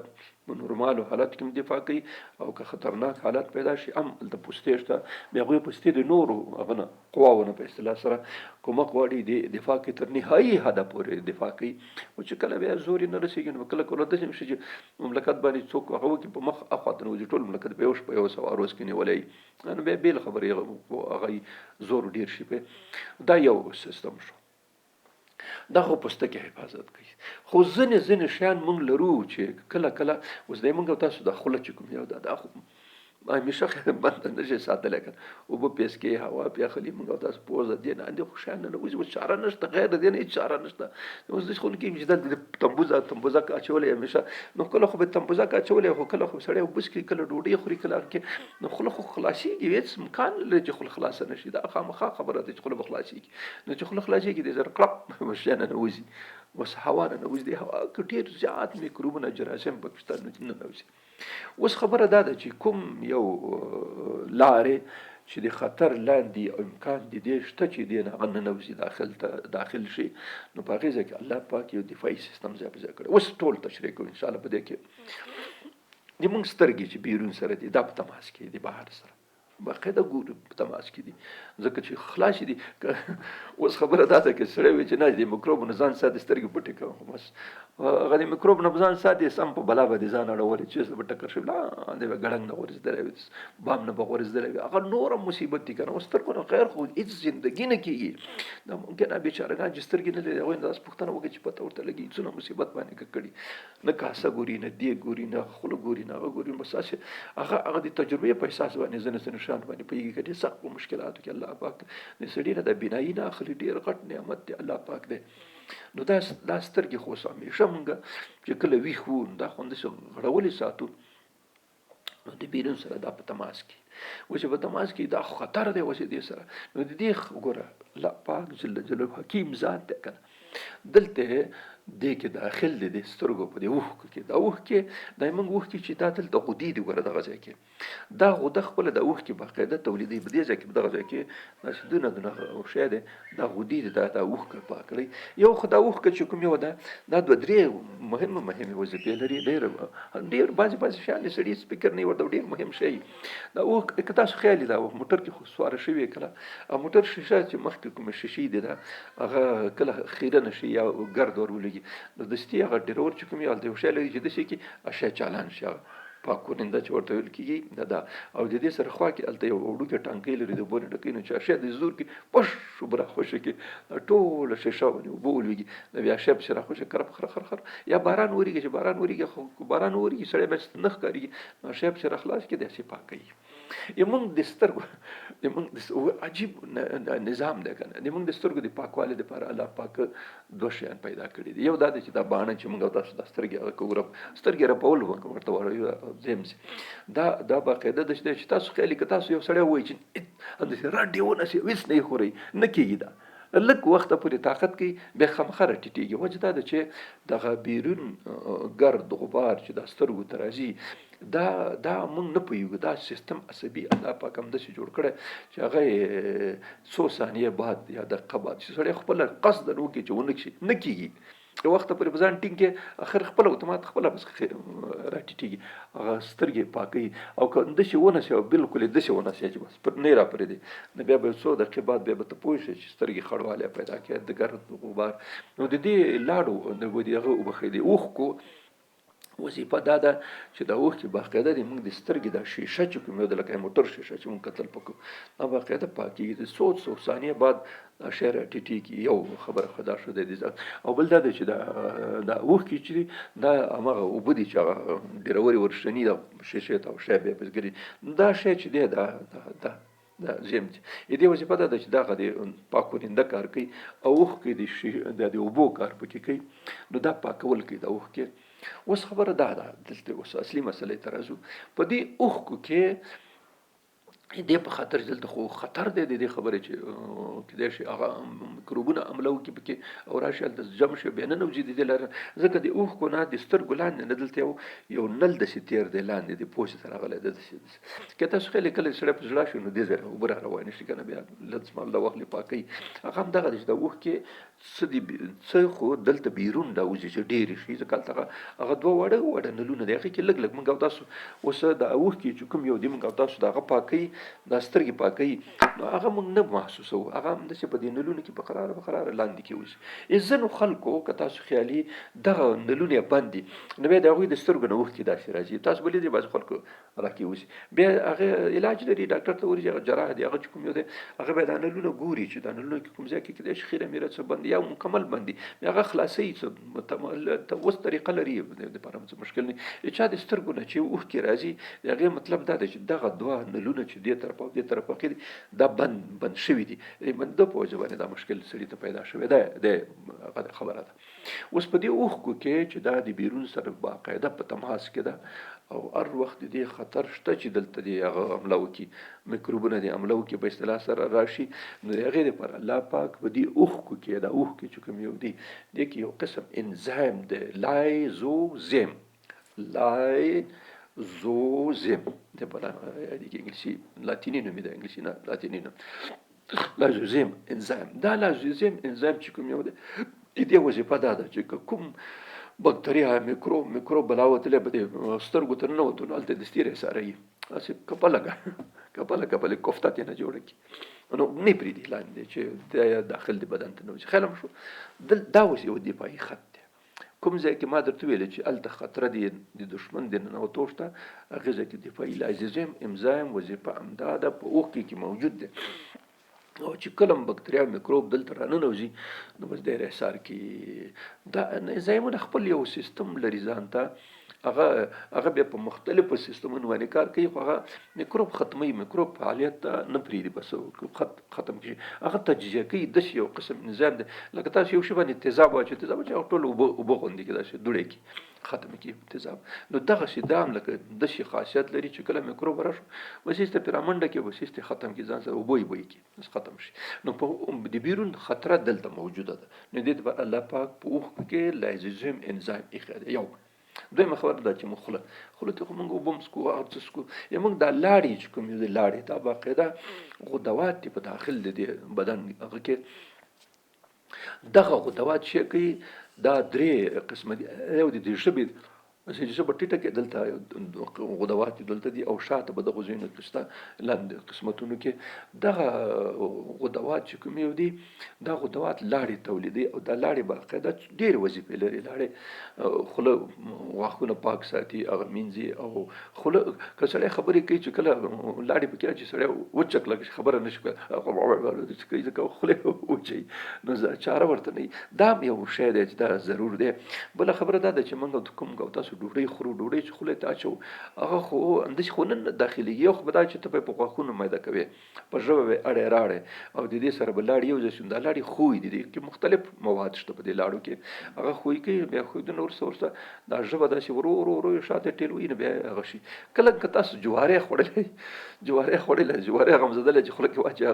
نورمال نورمالو حالت کې دفاع کوي او که خطرناک حالت پیدا شي هم د پوستې شته بیا هغوی پوستې د نورو هغه نه قواونه په اصطلاح سره کومک غواړي د دفاع کې تر نهایي حده پورې دفاع کوي او چې کله بیا زور یې نه رسېږي نو کله کله داسې هم شي چې مملکت باندې څوک هغه وکړي په مخ اخوا ته نوځي ټول مملکت په یو شپه یو سوار روز کې نیولی نو بیا بېله خبرې هغه زور ډېر شي پې دا یو سیستم شو دا خو پوستکي حفاظت کوي خو ځینې شیان موږ لرو چې کله اوس دی موږ او تاسو دا خوله چې کوم یو دا خو همیشه بند نه شي ساتلی که اوبه پیس کې هوا پیاخلي موږ او تاسو پوزه دې نه اندې خو شیان نه نوځي اوس چاره نشته غیر د دې نه هېڅ چاره نشته اوس داسې خو نه کېږي چې دا د تمبوزک اچولی همیشه نو کله خو به تمبوزک اچولی خو کله خو سړی اوبه څښي کله ډوډۍ خوري کله کې نو خوله خو خلاصېږي هېڅ امکان نه لري چې خوله خلاصه نه شي دا خامخا خبره ده چې خوله به خلاصېږي نو چې خوله خلاصېږي دې زر کړپ شیان نه نوځي اوس هوا نه نوځي د هوا کې ډېر زیات میکروبونه جراثیم پکې شته نه نوځي اوس خبره دا ده چې کوم یو لارې چې د خطر لاندې او امکان د دې شته چې دې نه هغه ننوځي داخل شي نو په هغې ځای کې الله پاک یو دفاعي سیستم ځای په ځای کړی اوس ټول تشریح کوو انشاءالله په دې کې د موږ سترګې چې بیرون سره دي دا په تماس کې دي بهر سره باقاعده ګورو په تماس کې دي ځکه چې خلاص دي اوس خبره دا ده چې سړی وي چې نه د میکروب نه ځان ساتي سترګې پټې کوم بس هغه د میکروب نه ځان ساتي سم په بلا باندې ځان اړولی چې به ټکر شي لا د ګړنګ نه ورزدلی وي بام نه به ورزدلی وي هغه نور هم مصیبت دي که نه اوس سترګو نه خیر خو هېڅ زندګي نه کېږي دا ممکنه بیچارهګان چې سترګې نه لري هغوی نه داسې پوښتنه وکړي چې پته ورته لګي څونه مصیبت باندې کړي نه کاسه ګوري نه دیګ ګوري نه خوله ګوري نه هغه ګوري بس هغه د تجربې په احساس باندې ځینې شیان باندې پوهېږي که ډېر سخت په مشکلاتو کې الله پاک د سړي نه د بینایي نه اخلي ډېر غټ نعمت دی الله پاک دی نو دا سترګې خو اوس همیشه مونږ چې کله ویښ وو دا خو همداسې غړولې ساتو نو د بیرون سره دا په تماس کې و چې په تماس کې دا خطر دی اوس دې سره نو د دې ګوره الله پاک جل جلاله حکیم ذات دی که نه دلته دې کې داخل دی د سترګو په دې اوښکو کې دا اوښکې دا موږ اوښکې چې دا دلته غدې دي ګوره دغه ځای کې دا غده خپله د اوښکې باقاعده تولیدوي په دې ځای کې په دغه ځای کې داسې دونه شی دی دا غدې دي دا اوښکه پاک کړئ یو خو دا اوښکه چې کوم یو ده دا دوه درې مهمې وظیفې لري ډېر بعضې شیان د سړي سپیکر نه ورته ډېر مهم شی دا اوښکه که تاسو خیال دا موټر کې خو سواره شوي کله موټر شیشه چې مخکې کومې شیشې دي دا هغه کله خیره نه شي یا ګرد ور ولګي نو دستي هغه ډریور چې کوم یو هلته یو شی لري چې داسې کې اشیا چالان شي پاک کورنده چې ورته ویل کېږي دا او د دې سره خوا کې هلته یو وړوکې ټانکۍ لري د اوبو نه ډکوي نو چې اشیا د زور کې پش اوبه راخوشې کړي ټوله شیشه باندې اوبه ولوېږي نو بیا اشیا پسې راخوشې کرپ خر یا باران وریږي چې باران وریږي خو باران وریږي سړی بیا نه ښکارېږي نو اشیا پسې راخلاص کړي داسې پاکوي زموږ د سترګو زموږ عجیب نظام دی که نه زموږ د سترګو د پاکوالي دپاره الله پاک دوه شیان پیدا کړي دي یو دا دی چې دا باڼه چې موږ او تاسو دا سترګې هغه کوو سترګې رپول ورته وایو زیمز دا باقاعده ده چې تاسو خیالي که تاسو یو سړی وایي چې همداسې راډې ونسي هېڅ نه یې خورئ نه کېږي دا لږ وخته پورې طاقت کوي بیا خامخا راټیټېږي وجه دا ده چې دغه بیرون ګرد غبار چې دا سترګو ته راځي دا موږ نه پوهېږو دا سیستم عصبي الله پاک همداسې جوړ کړی چې هغه څو ثانیې بعد یا دقیقه بعد چې سړی خپله قصدن وکړي چې ونه کړي نه کېږي یو وخته پورې په ځان ټینګ کې اخر خپله اتومات خپله بس راټیټېږي هغه سترګې پاکوي او که داسې ونسي او بالکل یې داسې ونسي چې بس نه راپرېږدي نو بیا به څو دقیقې بعد بیا به ته پوه شې چې سترګې خړوالی پیدا کړي د ګرد غبار نو د دې لاړو د هغه وبښئ د اوښکو وظیفه دا ده چې د اوښکې باقاعده د موږ د سترګې دا شیشه چې کوم یو د لکه موټر شیشه چې موږ کتل پکوو دا باقاعده پاکېږي د څو ثانیې بعد دا شی راټیټېږي یو خبره خو دا شو دی او بل دا دی چې دا اوښکې چې دي دا هماغه اوبه دي چې هغه ډېرورې ورشني دا شیشې ته او شی بیا پسې ګرځي دا شی چې دی دا زم دي دې وظیفه دا ده چې دغه د پاک کورنده کار کوي او اوښکې د اوبو کار پکې کوي نو دا پاکول کوي د اوښکې اوس خبره دا ده دلته اوس اصلي مسئلې ته راځو په دې اوښکو کې دې په خاطر دلته خو خطر دی د دې خبرې چې کېدای شي هغه میکروبونه حمله وکړي پکې او راشي هلته جمع شي بیا ننوځي د دې لاره ځکه د اوښکو نه د سترګو لاندې نه دلته یو نل داسې تېر دی لاندې د پوستې سره راغلی دی داسې که تاسو خیالي کله سړی په زړه شي نو دې ځای اوبه را روانې شي که نه بیا لږ څماله د وخت پاکوي هغه همدغه دی چې د اوښکې څه دي څه خو دلته بیرون راوځي چې ډېرې شي ځکه هلته هغه دوه واړه نلونه دی هغې کې لږ لږ موږ او تاسو اوس د اوښکې چې کوم یو دی موږ او تاسو د هغه پاکوي دا سترګې پاکوي نو هغه موږ نه محسوسوو هغه همداسې په دې نلونو کې په قراره لاندې کې اوسي ځینو خلکو که تاسو خیالي دغه نلونه یې بند دي نو بیا د هغوی د سترګو نه اوښکې داسې راځي تاسو به لیدئ بعضې خلکو راکې اوسي بیا هغه علاج لري ډاکټر ته ورځي هغه جراح دی هغه چې کوم یو دی هغه بیا دا نلونه ګوري چې دا نلونه کې کوم ځای کې کیدای شي خیره میره څه بند یا مکمل بند دي بیا هغه خلاصوي څه اوس طریقه لري دپاره څه مشکل نه چا د سترګو نه چې اوښکې راځي د هغې مطلب دا دی چې دغه دوه نلونه چې دې طرف او دې طرف واقع دي دا بند شوي دي د په وجه باندې دا مشکل سړي ته پیدا شوی دی هغه خبره ده اوس په دې اوښکو کې چې دا د بیرون سره باقاعده په تماس کې ده او هر وخت دې خطر شته چې دلته دې هغه حمله وکړي میکروبونه دې حمله وکړي په اصطلاح سره راشي نو د هغې دپاره الله پاک په دې اوښکو کې دا اوښکې چې کوم یو دي دې کې یو قسم انزایم دی لایزوزیم د په انګلیسي لاتیني نوم دی انګلیسي نه لاتیني نوم لایزوزیم انزایم دا لایزوزیم انزایم چې کوم یو دی دې وظیفه دا ده چې کوم بکتریا میکروب بلاوتلی به د سترګو ته ننوتو نو هلته دستي رساروي هسې کپله کوفته ترې نه جوړه کړي نو نه پرېږدي لاندې چې داخل د بدن ته نوځي خیال مو شو دا اوس یو دفاعي خط دی کوم ځای کې ما درته ویلې چې هلته خطره د دښمن د ننوتو شته هغې ځای کې دفاعي لایزوزیم انزایم وظیفه همدا ده په اوښکې کې موجود دی او چې کله بکتریا میکروب دلته راننوځي نو بس دی انحصار کې دا انزایمونه خپل یو سیستم لري ځان ته هغه بیا په مختلفو سیستمونو باندې کار کوي خو هغه میکروب ختموي میکروب فعالیت ته نه پرېږدي بس ختم کړي هغه تجزیه کوي داسې یو قسم انزایم دی لکه تاسو یو شي باندې تیزاب واچوئ تیزاب چې هغه ټول اوبه غوندې کړي داسې دوړې کړي ختم کړي تیزاب نو دغسې دا هم لکه داسې خاصیت لري چې کله میکروب راشو بس ایسته پرې رامنډه کړي بس ایسته ختم کړي ځان سره اوبه یې کړي بس ختم شي نو په د بیرون خطره دلته موجوده ده نو دې ته الله پاک په اوښکو کې لایزوزیم انزایم ایښی دی یو دویمه خبره دا چې موږ خوله ته خو موږ اوبه هم څکو هر څه څکو یا موږ دا لاړې چې کوم دي لاړې دا باقاعده غدوات دي په داخل د دې بدن هغه کې دغه غدوات شی کوي دا درې قسمه دي یو د ژبې ژبه ټیټه کې دلته غدوات دلته دي او شاته به دغه ځایونو کې شته لاندې قسمتونو کې دغه غدوات چې کوم یو دي دا غدوات لاړې تولیدي او دا لاړې باقاعده ډېرې وظیفې لري لاړې خوله غاښونه پاک ساتي هغه مینځي او خوله که سړی خبرې کوي چې کله لاړې پکې راځي سړی وچک لږ خبره نه شي کوي ځکه خوله وچوي نو چاره ورته نه دا یو شی دی چې دا ضرور دی بله خبره دا ده چې موږ کوم تاسو ډوډۍ خورو ډوډۍ چې خولې ته اچو هغه خو همداسې خو نه داخلېږي خو به دا چې ته په غاښونو میده کوې په ژبه به اړې راړې او د دې سره به لاړې یو ځای شي دا لاړې خوی دي کې مختلف مواد شته په دې لاړو کې هغه خوی کوي بیا خویدونه ورسته دا ژبه داسې ورو شاته ټیلوي نه بیا هغه شي کله که تاسو جوارې خوړلې جوارې غمزدلې چې خوله کې واچي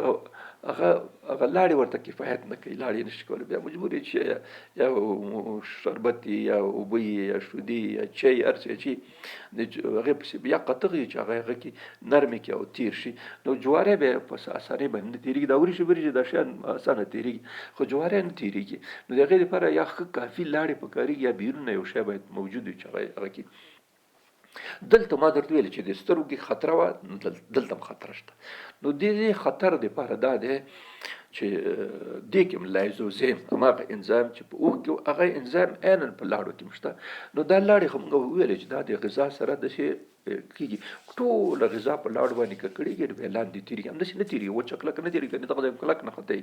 هغه لاړې ورته کفایت نه کوي لاړې نشي کولی بیا مجبور یې چې یا شربت یا اوبه یا شودي یا چای هر څه چې د هغې پسې بیا قطغ چې هغه کې نرمې کې او تیر شي نو جوارې بیا په اسانۍ باندې نه تېرېږي دا وریجې دا شیان اسانه تېرېږي خو جوارې نه تېرېږي نو د هغې لپاره یا ښه کافي لاړې پکارېږي یا بیرونه یو شی باید موجود وي چې هغه کې دلته ما درته ویل چې د سترګو کې خطره وه دلته هم خطره شته نو دې خطر دپاره دا دی چې دې کې هم لایزوزیم هماغه انزایم چې په اوښ کې هغه انزایم عیناً په لاړو کې هم شته نو دا لاړې خو موږ وویلې چې دا د غذا سره داسې کېږي ټوله غذا په لاړو باندې که کړېږي نو بیا لاندې تېرېږي همداسې نه تېرېږي وچه کلک نه تېرېږي کنې دغه ځای کلک نه ختوي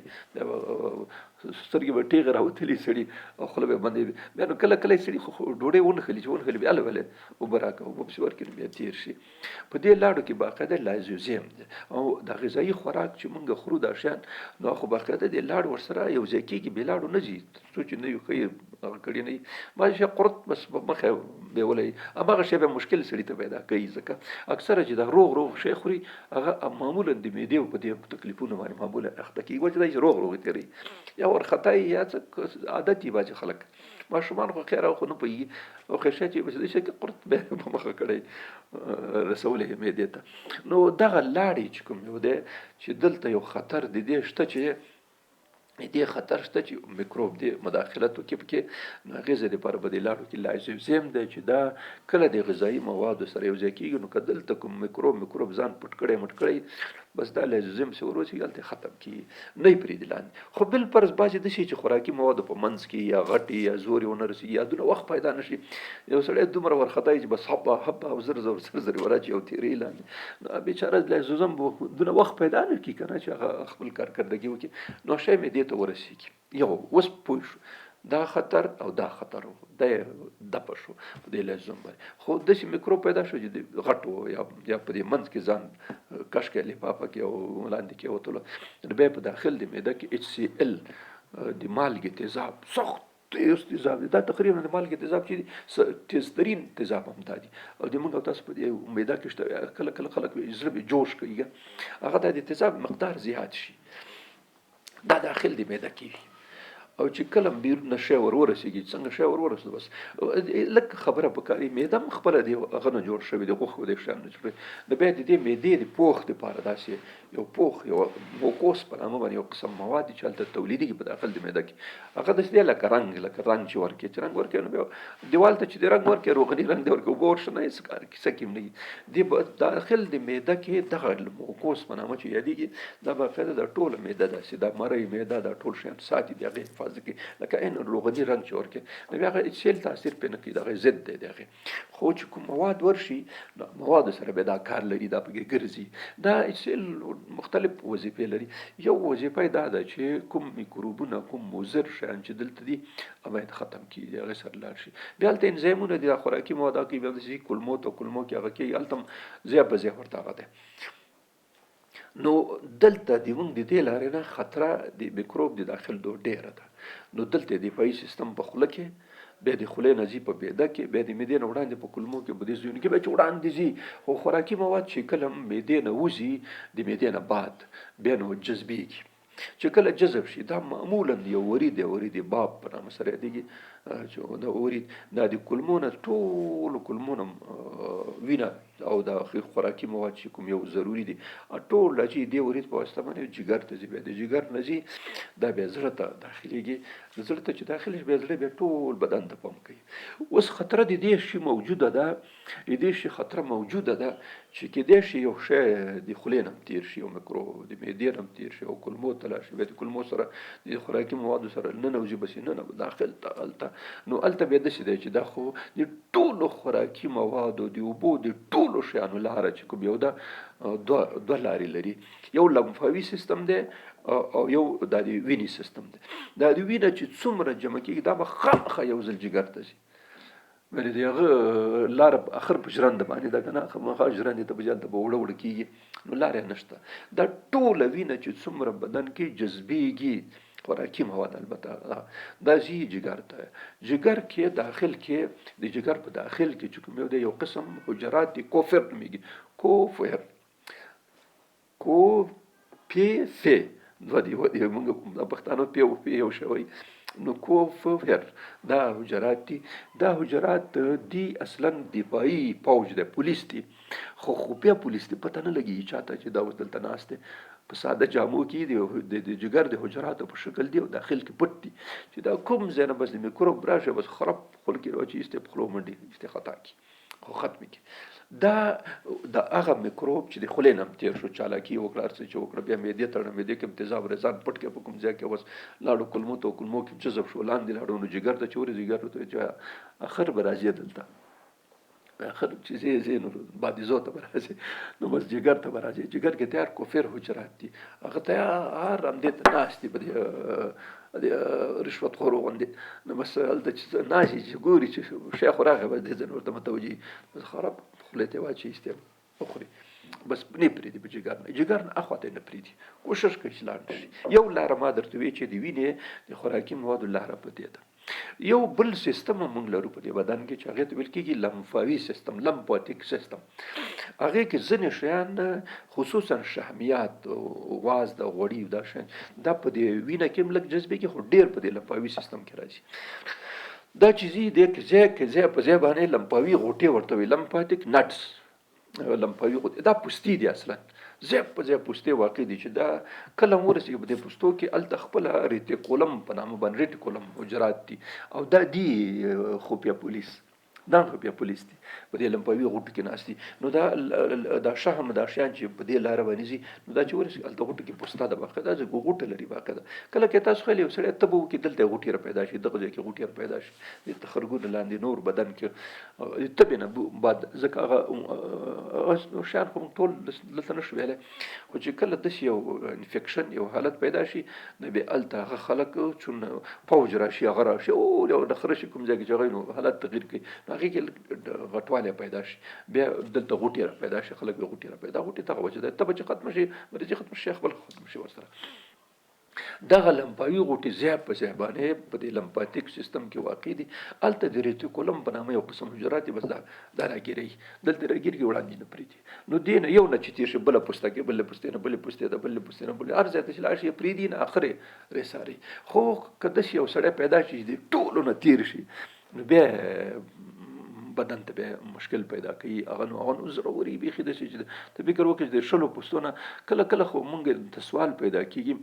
سترګې به ټېغې راوتلي سړي او خوله به بندوي بیا نو کله سړي خو ډوډۍ ونښلي چې ونښلي بیا ولې اوبه راکړه اوبه پسې ورکړي بیا تېر شي په دې لاړو کې باقاعده لایزوزیم دی او د غذایي خوراک چې موږ خورو دا شیان نو خو باقاعده د لاړو ورسره یو ځای کېږي بې لاړو نه ځي څو چې نه وي ښه هغه کړي نه وي بعضې شی قرط بس په مخه بیولی هماغه شی بیا مشکل سړي ته پیدا کوي ځکه اکثره چې دا روغ شی خوري هغه معمولا د معدې په دې تکلیفونو باندې معمولا اخته کېږي وجه دا چې روغ تېروي یا ورخطایي یا څه عادت یې بعضې خلک ماشومان خو خیر خو نه پوهېږي او خیر شی چې بس دې شی قرط بیا په مخه کړی رسولی یې معدې ته نو دغه لاړې چې کوم یو دی چې دلته یو خطر د دې شته چې دې خطر شته چې میکروب دې مداخلت وکړي پکې، نو هغې ځای دپاره به دې لاړو کې لایزوزیم دی چې دا کله د غذایي موادو سره یو ځای کېږي، نو که دلته کوم میکروب ځان پټ کړی مټ کړی، بس دا لایزوزیم چې ورسېږي هلته ختم کېږي، نه یې پرېږدي لاندې. خو بالفرض بعضې داسې چې خوراکي موادو په منځ کې یا غټې یا زور یې ونه رسېږي یا دونه وخت پیدا نه شي، یو سړی دومره ورخطا چې بس حبه او زر وراچي او تېرې لاندې، نو بېچاره لایزوزیم به دونه وخت پیدا نه کړي که نه چې هغه خپل کارکردګي وکړي، نو شی مې دې ته ورسېږي. یو اوس پوه شو دا خطر او دا خطر و، دا یې دپه شو په دې لایزوزیم باندې. خو داسې میکروب پیدا شو چې د غټو یا په دې منځ کې ځان کش کړی لفافه کې او لاندې کې وتلو، نو بیا په داخل د معده کې HCl د مالګې تیزاب سخت تیز تیزاب دی، دا تقریبا د مالګې تیزاب چې تیزترین تیزاب هم دا دي، او د موږ او تاسو په دې معده کې شته کله کله خلک زړه به جوش کوي، هغه د تیزاب مقدار زیات شي، دا داخل د معده کې، او چې کله بیرون شی ورسېږي، څنګه شی ورسېږي بس لږ خبره پکاري، معده هم خپله د هغه نه جوړ شوې د غوښو د شیانو نه جوړ، نو بیا د دې معدې د پوښ دپاره داسې یو پوښ یو موکوس په نامه باندې یو قسم مواد دي چې هلته تولیدېږي په داخل د معده کې، هغه داسې دی لکه رنګ چې ورکوي، چې رنګ ورکوي نو بیا دیوال ته چې د رنګ ورکوي روغني رنګ دی ورکوي، اوبه ورشه نه هېڅ کار کیسه کې هم نه وي، دې به داخل د معده کې دغه موکوس په نامه چې یادېږي، دا باقاعده د ټوله معده داسې دا مرۍ معده دا ټول شیان ساتي، د هغې حفاظت کوي لکه روغني رنګ چې ورکوي، نو بیا هغه HCl تاثیر پرې نه کوي، د هغې ضد دی د هغې. خو چې کوم مواد ورشي نو موادو سره بیا دا کار لري، دا پکې ګرځي. دا HCl مختلف وظیفې لري، یو وظیفه یې دا ده چې کوم میکروبونه کوم مضر شیان چې دلته دي باید ختم کړي، د هغې سره لاړ شي. بیا هلته انزایمونه دي، دا خوراکي مواد کوي، بیا داسې کولمو کې هغه کوي، هلته هم ضیا په ضیا ورته هغه دی. نو دلته د موږ د دې لارې نه خطره د میکروب د داخل دو ډېره ده، نو دلته دفاعي سیستم په خوله کې، بیا د خولې نه ځي په معده کې، بیا د معدې نه وړاندې په کولمو کې، په دې ځایونو کې بیا چې وړاندې ځي، خو خوراکي مواد چې کله معدې نه وځي د معدې نه بعد بیا نو جذبېږي، چې کله جذب شي دا معمولا یو ورید باب په نامه سره یادېږي، چې دا ورید دا د کولمو نه ټولو کولمو نه وینه او د خوراکي مواد چې کوم یو ضروري دي ټول راځي دې ورید په واسطه باندې جګر ته ځي، بیا د جګر نه ځي دا بیا زړه ته داخلېږي، زړه ته چې داخل شي بیا زړه بیا ټول بدن ته پمپ کوي. اوس خطره د دې شي موجوده ده، د دې شي خطره موجوده ده چې کېدای شي یو شی د خولې نه هم تېر شي، یو میکروب د معدې نه هم تېر شي او کولمو ته لاړ شي، بیا د کولمو سره د خوراکي موادو سره ننوځي، بس یې ننه داخل ته هلته، نو هلته بیا داسې دی چې دا خو د ټولو خوراکي موادو د اوبو د ټولو شیانو لاره چې کوم یو ده دوه لارې لري، یو لمفاوي سیستم دی او یو دا د وینې سیستم دی. دا د وینه چې څومره جمع کېږي دا به خامخا یو ځل جګر ته ځي، بلې د هغه لاره اخر په ژرنده باندې ده که نه، خامخا ژرندې ته به ځي، هلته به وړه کېږي، نو لاره یې نشته. دا ټوله وینه چې څومره بدن کې جذبېږي خوراکي مواد البته دا ځي جګر ته، جګر کې داخل کې د جګر په داخل کې چې کوم یو قسم حجرات دي کوفر نومېږي، کوفر دوه دي موږ پښتانه پې یو شوی، نو کوفر دا حجرات دي، دا حجرات دي اصلا دفاعي پوج دی، پولیس دي، خو خفیه پولیس دي، پته نه لګي چاته چې دا اوس دلته ناست دی، په ساده جامو کې دي، د جګر د حجراتو په شکل دي او داخل کې پټ دي، چې دا کوم ځای نه بس د میکروب راشي بس خراب خول کې راچي ایسته په خولو منډي ایسته خطا کی خو ختم کی. دا هغه میکروب چې د خولې نه تیر شو چالاکی وکړه، څه چې وکړه بیا معدې ته معدې کې تیزاب رضان پټ کې په کوم ځای کې وس لاړو کولمو کې جذب شو، لاندې لاړو نو جګر ته چوري جګر ته چې اخر به راځي دلته اخر چې زه نو بعد زوته به راځي، نو بس جګر ته به راځي، جګر کې تیار کوفر حجرات دي، هغه تیار هم دې ته ناست دي په رشوت خورو غوندې، نو بس هلته چې ناست چې ګوري چې شیخ راغی بس دې ځای ورته متوجي بس خراب خولې ته واچي ایسته وخوري، بس نه پرېږدي په جګر نه، جګر نه اخوا ته نه پرېږدي، کوشش کوي چې لاړ شي. یو لاره ما درته وی چې د وینې د خوراکي موادو لاره په دې ده. یو بل سیستم موږ لرو په دې بدن کې چې هغې ته ویل کېږي لمفاوي سیستم، لمفاتیک سیستم، هغې کې ځینې شیان خصوصا شحمیات وازده غوړي دا شیان دا په دې وینه کې هم لږ جذبېږي، خو ډېر په دې لمفاوي سیستم کې راځي. دا چې ځي دې کې ځای په ځای باندې لمفاوي غوټې ورته وي، لمفاتیک نټس، لمفاوي غوټې دا پوستې دي اصلا، ځای په ځای پوستې واقع دي چې دا کله ورسېږي په دې پوستو کې هلته خپله ریټیکولم په نامه باندې ریټیکولم حجرات دي او دا دي خفیه پولیس دا خفیه پولیس دي په دې لمفاوي غوټو کې ناست دي نو دا شحم دا شیان چې په دې لاره باندې ځي نو دا چې ورسېږي هلته غوټو کې پوسته ده باقاعده غوټه لري باقاعده کله کې تاسو خیال یو سړی تبه وکړي دلته غوټې را پیدا شي دغه ځای کې غوټې را پیدا شي د تخرګونو لاندې نور بدن کې تبې نه بعد ځکه هغه شیان خو موږ ټول دلته نه شو ویلی خو چې کله داسې یو انفیکشن یو حالت پیدا شي نو بیا هلته هغه خلک چون فوج راشي هغه راشي او یو نخره شي کوم ځای کې چې هغوی نو حالت تغیر کوي نو هغې کې غټوالی پیدا شي بیا دلته غوټې را پیدا شي خلک بیا غوټې را پیدا غوټې دغه وجه ده تبه چې ختمه شي مرضي ختمه شي خپل ختم شي ورسره دغه لمفاوي غوټې ځای په ځای باندې په دې لمفاتیک سیستم کې واقع دي هلته د ریټیکولم په نامه یو قسم حجرات دي بس دا راګیري دلته راګیر کې وړاندې نه پرېږدي نو دې نه یو نه چې تېر شي بله پوسته کې بلې پوستې نه بلې پوستې ده بلې پوستې نه بلې هر ځای ته چې لاړ شي یې پرېږدي نه اخرې رساري خو که داسې یو سړی پیدا شي چې د ټولو نه تېر شي نو بیا بدن ته به مشکل پیدا کوي هغه نو ضروري بیخي داسې چې ته فکر وکړې چې د شلو پوستونه کله کله خو مونږ ته سوال پیدا کېږي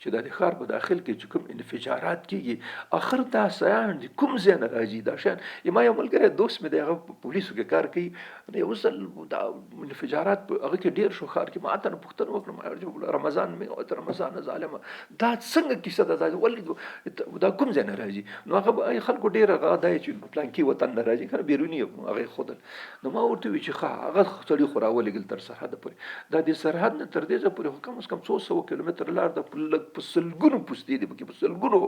چې دا د ښار په داخل کې چې کوم انفجارات کېږي اخر دا شیان دي کوم ځای نه راځي دا شیان ما یو ملګری دوست مې دی هغه په پولیسو کې کار کوي یو ځل دا انفجارات هغه کې ډېر شو ښار کې ما ته پوښتنه وکړه رمضان مې رمضان ظالمه دا څنګه کیسه ده دا ولې دا کوم ځای نه راځي نو هغه خلکو ډېر هغه دا چې پلانکي وطن نه راځي کنه بیروني هغه خودل نو ما ورته وی چې هغه سړی خو راولېږل تر سرحد پورې دا د سرحد نه تر دې ځایه پورې خو کم از کم 200 کیلومتر لار ده په سلګونو پوستې دي پکې په سلګونو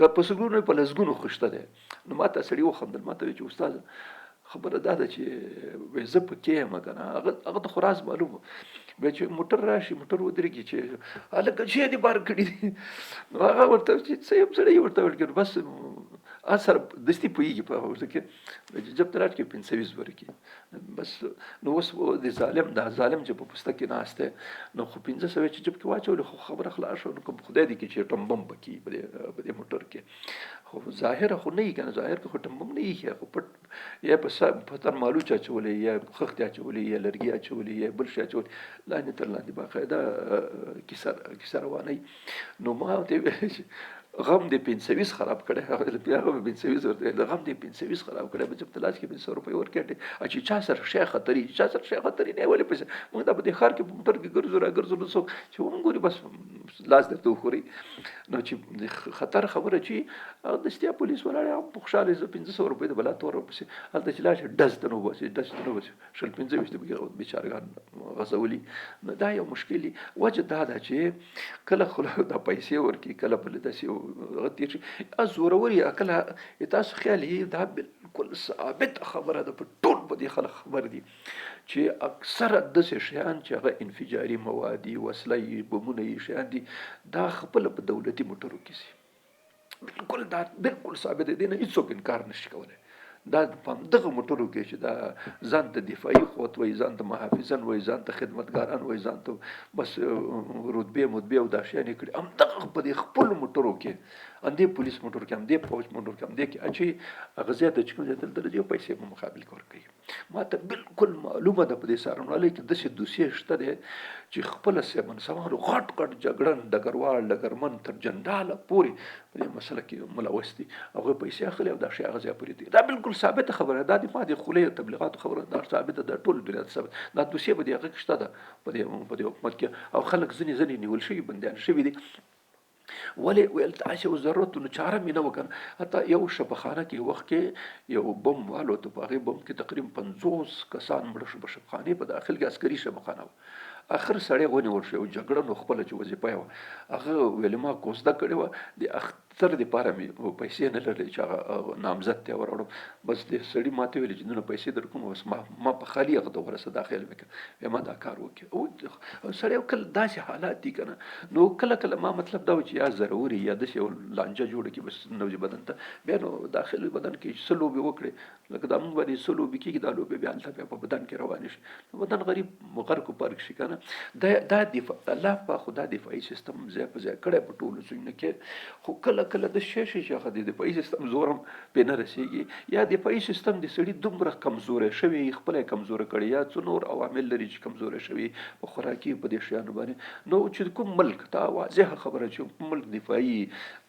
که په سلګونو په لسګونو خشته ده نو ما ته سړی وخندل ما ته وی چې استاد خبره دا ده چې زه پکې یم که نه هغه ته خو راز معلومه بیا چې موټر راشي موټر ودرېږي چې هلکه چې دې بار کړي دي نو هغه ورته چې څه یم سړی ورته وکړ بس سره دستي پوهېږي په هغه ورته کې جب ته راټ کې 520 ورکړي بس نو اوس د ظالم دا ظالم چې په پوسته کې ناست دی نو خو 500 چې جب کې واچولې خو خبره خلاص شوه نو کوم خدای دې کې چې ټم بم پکې په دې موټر کې خو ظاهره خو نه وي که نه ظاهر کې خو ټم بم نه ایښي خو پټ یا په تر مالوچ اچولی یا خښتې اچولی یا لرګي اچولی یا بل شي اچولی لاندې تر لاندې باقاعده کیسه روانوي نو ما ورته غم دې 520 خراب کړی هغه بیا هم 520 ورته غم دې 520 خراب کړی به چې په لاس کې 500 روپۍ ورکړې چې چا سره شیخ خطري چا سره شیخ خطري نه ولې پیسې موږ دا په دې ښار کې په موټر کې ګرځو را ګرځو نو څوک چې وګوري بس لاس درته وخوري نو چې خطر خبره چې دستیا پولیس ولاړ هم په خوشاله زه 500 روپۍ د بلا تور ورپسې هلته چې لاړ شي ډز ته نه وباسي ډز ته نه وباسي شل 25 د بیچارهګان غځولي نو دا یو مشکل وجه دا ده چې کله خو دا پیسې ورکړي کله بل داسې غتیر شي زوروري کله تاسو خیال دا بالکل ثابت خبره ده په ټول په دې خلک خبر دي چې اکثره داسې شیان چې هغه انفجاري موادي وسله بمونه یې شیان دي دا خپل په دولتي موټرو کې سي بالکل دا بالکل ثابت دی نه هیڅوک انکار نشي کولی دا په دغه موټرو کې چې دا ځان ته دفاعي قوت وایي ځان ته محافظن وایي ځان ته خدمتګاران وایي ځان ته بس رتبې مطبې او دا شیان یې کړي همدغه په دې خپلو موټرو کې همدې پولیس موټر کې همدې فوج موټر کې همدې کې اچوي هغه ځای ته چې کوم ځای ته درځي او پیسې په مقابل کې ورکوي ما ته بالکل معلومه ده په دې څارنوالۍ کې داسې دوسیې شته دی چې خپله منصبانو غټ غټ جګړن ډګروال ډګرمن تر جنراله پورې په دې مسله کې ملوث دي هغوی پیسې اخلي او دا شی هغه ځای پورې دي دا بالکل ثابته خبره ده دا د ما د خولې تبلیغاتو خبره دا ثابته ده ټول دنیا ته ثابت دا دوسیې به د هغه کې شته ده په دې حکومت کې او خلک ځینې نیول شوي بندیان شوي دي ولې ویل تاسو ضرورت نو چاره مې نه وکړ حتی یو شبخانه کې وخت کې یو بم والوته په هغې بم کې تقریبا 50 کسان مړه شو په شبخانې په داخل کې عسکري شبخانه اخر سړی ونیول شو جګړه نو خپله چې وظیفه یې وه هغه ویلې ما کوزده کړې وه د اختر دپاره مې پیسې نه لرلې چې هغه نامزد ته یې وراوړم بس د سړي ما ته ویلې چې نه پیسې در کوم بس ما په خالي هغه ته ورسه داخل مې کړ ما دا کار وکړ سړی کله داسې حالات دي که نه نو کله کله ما مطلب دا و چې یا ضروري یا داسې یو لانجه جوړه کړي بس نوځي بدن ته بیا نو داخلي بدن کې څه لوبې وکړې لکه دا مونږ باندې څه لوبې کېږي دا لوبې بیا هلته بیا په بدن کې روانې شي نو بدن غریب غرق و پرک شي که نه کنه دا دفاع الله په خدا دفاعي سیستم ځای په ځای کړی په ټولو ځایونو کې خو کله کله د شی چې هغه د دفاعي سیستم زور هم پې نه رسېږي یا دفاعي سیستم د سړي دومره کمزوری شوی خپله یې کمزوری کړی یا څو نور عوامل لري چې کمزوری شوي په خوراکي په دې شیانو باندې نو چې کوم ملک دا واضحه خبره چې ملک دفاعي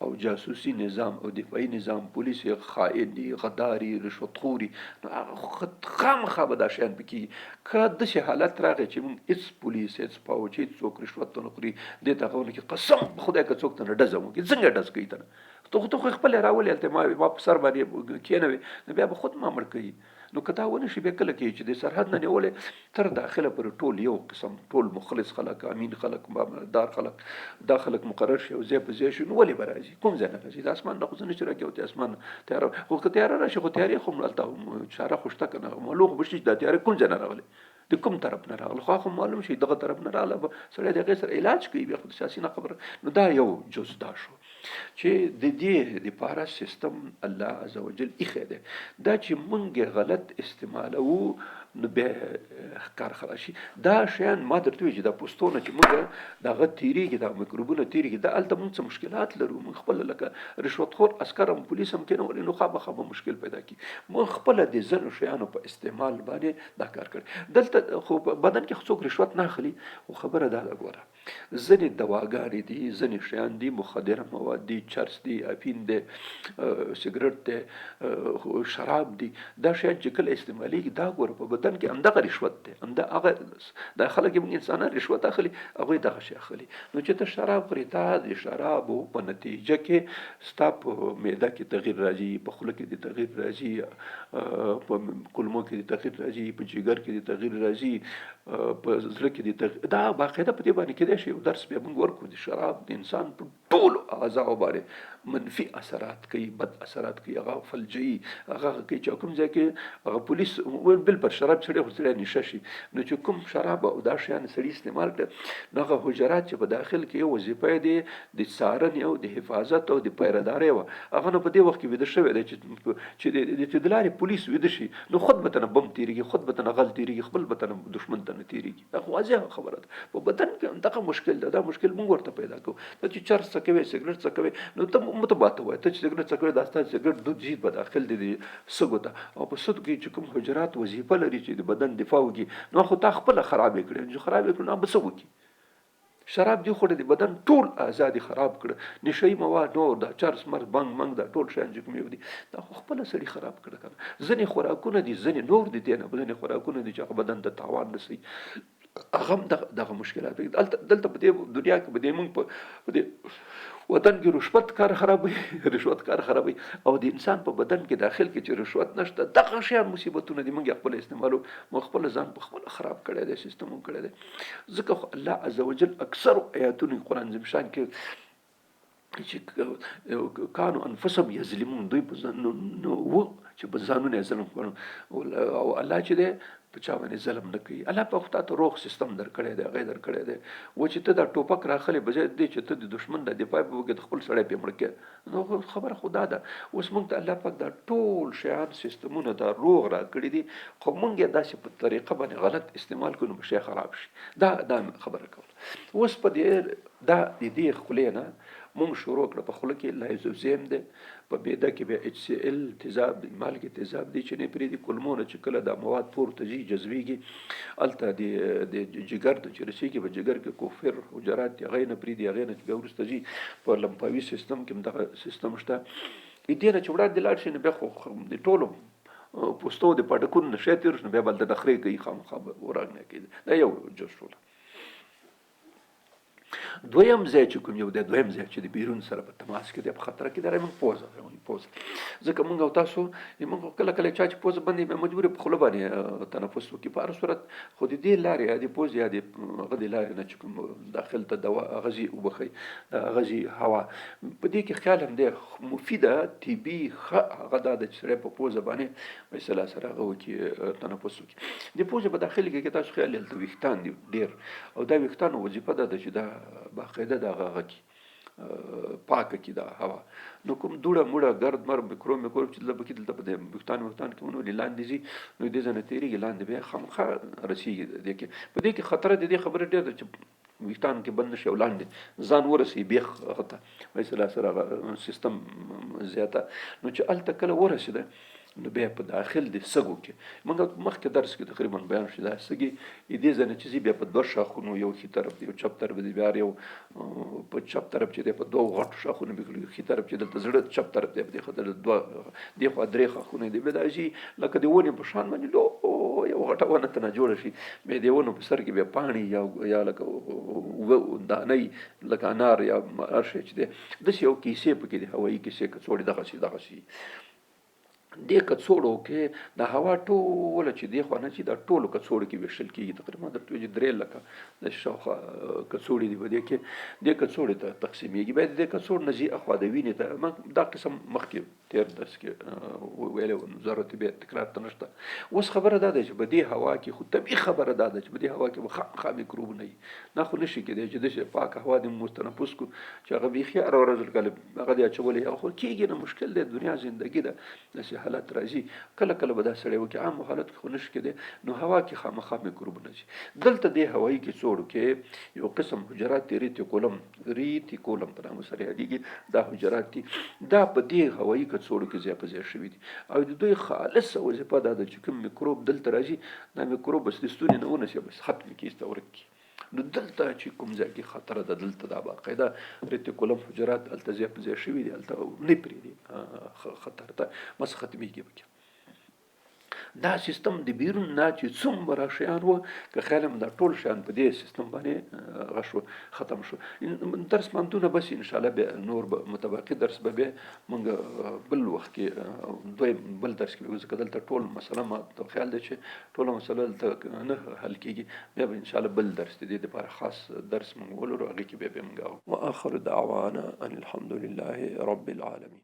او جاسوسي نظام او دفاعي نظام پولیس خائن دي غداري رشوتخوري نو هغه خامخا به دا شیان پکې که داسې حالت راغی چې موږ هېڅ پولیس هېڅ پوځ هېڅ څوک رشوت ونه خوري دې ته هغه کې قسم په خدای که څوک ته نه ډزه وکړي څنګه ډز کوي ته نه ته خو خپل راولې هلته ما په سر باندې کېنوې نو بیا به خود ما مړ کوي نو که دا ونه شي بیا کله کې چې د سرحد نه نیولې تر داخله پر ټول یو قسم ټول مخلص خلک امین خلک دار خلک دا خلک مقرر شي او ځای په ځای شي نو ولې به راځي کوم ځای نه راځي د اسمان نه خو زه نه چې راکوي د اسمان تیاره خو که تیاره راشي خو تیارې خو هلته چاره خو شته که نه معلوم خو به شي چې دا تیاره کوم ځای نه راغلی د کوم طرف نه راغله خو معلوم شي دغه طرف نه راغله به سړی د هغې سره علاج کوي بیا خو د سیاسي نه خبره نو دا یو جز دا شو چې د دې دپاره سیستم الله عز وجل ایښی دی دا چې موږ غلط استعمالوو نو بیا کار خلاص شي دا شیان ما درته وایي چې دا پوستونه چې موږ د هغه تېرېږي دا میکروبونه تېرېږي دا هلته موږ څه مشکلات لرو موږ خپله لکه رشوتخور عسکر هم پولیس هم کېنولې نو خامخا به مشکل پیدا کړي موږ خپله د ځینو شیانو په استعمال باندې دا کار کړی دلته خو په بدن کې څوک رشوت نه اخلي خو خبره دا ده ګوره ځینې دواګانې دي ځینې شیان دي مخدره مواد دي چرس دي افین دی سګرټ دی شراب دي دا شیان چې کله استعمالېږي دا ګوره په بدن کې همدغه رشوت دی همدا هغه دا خلک موږ انسانان رشوت اخلي هغوی دغه شی اخلي نو چې ته شراب خورې تا د شرابو په نتیجه کې ستا په معده کې تغییر راځي په خوله کې د تغییر راځي په کولمو کې د تغییر راځي په جګر کې د تغییر راځي په زړه کې د تغییر دا باقاعده په دې باندې کېدای شي یو درس بیا موږ ورکړو د شراب د انسان په ټولو اعضاو باندې منفي اثرات کوي بد اثرات کوي هغه فلجي هغه کوي چې کوم ځای کې هغه پولیس بل پر شراب سړی خو سړی نشه شي نو چې کوم شراب او دا شیان سړي استعمال کړي نو هغه حجرات چې په داخل کې یو وظیفه دی د څارنې او د حفاظت او د پیردارۍ وه هغه نو په دې وخت کې ویده شوی دی چې د تدلارې پولیس ویده شي نو خود به تنه بم تېرېږي خود به تنه غل تېرېږي خپل به تنه دښمن ته نه تېرېږي دا خو واضحه خبره ده په بدن کې دغه مشکل ده دا مشکل موږ ورته پیدا کوو ته چې چرس څه کوې سګرټ څه کوې نو ته متباته وایې ته چې سګرټ څه کوې دا ستا سګرټ دود جید به داخل دی د سږو ته او په سږو کې چې کوم حجرات وظیفه لري چې د بدن دفاع وکړي نو خو تا خپله خرابې کړې چې خرابې کړو نو به څه وکړي شراب دی خوړه د بدن ټول آزادي خراب کړه نشهیي مواد نور دا چرس مرس بنګ منګ دا ټول شیان چې کوم یو دي دا خو خپله سړي خراب کړه کنه ځینې خوراکونه دي ځینې نور دي دی نه ځینې خوراکونه دي چې هغه بدن ته تاوان رسوي هغه هم دغه مشکلات دلته په دې دنیا کې په دې موږ په دې وطن کې رشوت کار خرابوي رشوت کار خرابوي او د انسان په بدن کې داخل کې چې رشوت نشته دغه شیان مصیبتونه دي موږ خپل استعمالو موږ خپل ځان په خپل خراب کړی دی سیستم هم کړی دی ځکه الله عز وجل اکثر آیاتونه قرآن عظیم شان کې چې کانو انفسهم یظلمون دوی په ځانونو و چې په ځانونه یې ظلم کړو او الله چې دی په چا باندې ظلم نه کوي الله په خو ته روغ سیستم درکړی دی هغه درکړی دی و چې ته دا ټوپک راخلې بجای دی چې ته د دښمن د دفاع په وګه د خپل سړی پې مړ کړې نو خبره خو دا ده اوس موږ ته الله پاک دا ټول شیان سیستمونه دا روغ راکړي دي خو موږ یې داسې په طریقه باندې غلط استعمال کړو نو شی خراب شي دا خبره کول اوس په دې دا د دې خولې نه مونږ شروع کړه په خوله کې لایزوزیم دی په معده کې بیا ایچ سی ال تیزاب دی مالګې تیزاب دی چې نه پرېږدي کولمونه چې کله دا مواد پورته ځي جذبېږي هلته د جګر ته چې رسېږي په جګر کې کوفر حجرات دي هغې نه پرېږدي هغې نه چې بیا وروسته ځي په لمفاوي سیستم کې هم دغه سیستم شته دې نه چې وړاندې لاړ شي نو بیا خو د ټولو پوستو د پاټکونو نه شی تېر شي نو بیا به هلته نخرې کوي خامخا به ورغ نه کوي دا یو جز ټوله دویم ځای چې کوم یو دی دویم ځای چې د بیرون سره په تماس کې دی په خطره کې دی موږ پوزه ځکه موږ او تاسو موږ کله کله چا چې پوزه باندې مجبور په خوله باندې تنفس وکړي په هر صورت خو د دې لارې یا د پوزې یا د هغه د لارې نه چې کوم داخل ته دوا غذي وبخي غذي هوا په دې کې خیال هم دی مفیده طبي هغه دا د چې سړی په پوزه باندې مثلا سره هغه وکړي تنفس وکړي د پوزې په داخل کې تاسو خیال دلته ویښتان دي ډېر او دا ویښتانو وظیفه ده چې دا باقاعده دغه غږی پاکه کړي دا هوا. نو کوم دوړه موړه ګرد مر میکروب چې دلته پکې دلته په دې ویښتان کې ونولي لاندې ځي نو دې ځای نه تېرېږي لاندې بیا خامخا رسېږي. په دې کې خطره د دې خبرې ډېر ده چې ویښتان کې بند نشي او لاندې ځان ورسوي بیخ هغه ته مثلا سره سیستم زیاته. نو چې هلته کله ورسېده نو بیا په داخل د سږو کې موږ مخکې درس کې تقریبا بیان شي دا سږي دې ځای نه چې ځي بیا په دوه شاخونو یو ښي طرف دی یو چپ طرف دی بیا یو په چپ طرف چې دی په دوه غټو شاخونو بیا ښي طرف چې دلته زړه چپ طرف دی په دې خاطر دوه دې خوا درې ښاخونه دي بیا دا شي لکه د ونې په شان باندې لو یو غټه ونه ته نه جوړه شي بیا د ونو په سر کې بیا پاڼې یا لکه دانۍ لکه انار یا هر شی چې دی داسې یو کیسې پکې دي هوایي کیسې کڅوړې دغسې شي. دې کڅوړو کې د هوا ټوله چې دې خوا نه چې دا ټولو کڅوړو کې ویشل کېږي تقریبا درته وایي 3 لکه د شاوخوا کڅوړې دي په دې کې دې کڅوړې ته تقسیمېږي. بیا دې کڅوړ نه ځي اخوا د وینې ته دا قسم مخکې تېر درس کې ویلی ضرورت بیا تکرار ته نشته. اوس خبره دا ده چې په دې هوا کې خو طبیعي خبره دا ده چې په دې هوا کې به خامخا میکروبونه وي نه خو نشي کېدی چې داسې پاکه هوا دې موږ تنفس کړو چې هغه بیخي هره ورځ هغه دې اچولی هغه خو کېږي نه مشکل دی دنیا زندګي ده داسې حالت راځي کله کله به دا سړی وکړي عام حالت کې خو نشي کېدی نو هوا کې خامخا میکروبونه ځي. دلته دې هوایي کڅوړو کې یو قسم حجرات دي ریتیکولم په نامه سره یادېږي دا حجرات دي دا په دې هوایي کڅوړو کې ځای په ځای شوي دي او د دوی خالصه وظیفه دا ده چې کوم میکروب دلته راځي دا میکروب بس د ستوني نه ونیسي بس ختم کړي ایسته ورک کړي. نو دلته چې کوم ځای کې خطره ده دلته دا باقاعده ریتیکولم حجرات هلته ځای په ځای شوي دي هلته نه پرېږدي خطر ته بس ختمېږي پکې. دا سیستم د بیرون نه چې څومره شیان وو که خیال م دا ټول شیان په دې سیستم باندې هغه شو ختم شو. درس مانتونه بس انشاءالله بیا نور به متبقي درس به بیا موږ بل وخت کې بل درس کې ځکه دلته ټول مسله ما ته خیال دی چې ټوله مسله دلته نه حل کېږي بیا به انشاءالله بل درس د دې لپاره خاص درس موږ ولرو هغې کې بیا موږ واخر دعوانا ان الحمد لله رب العالمين.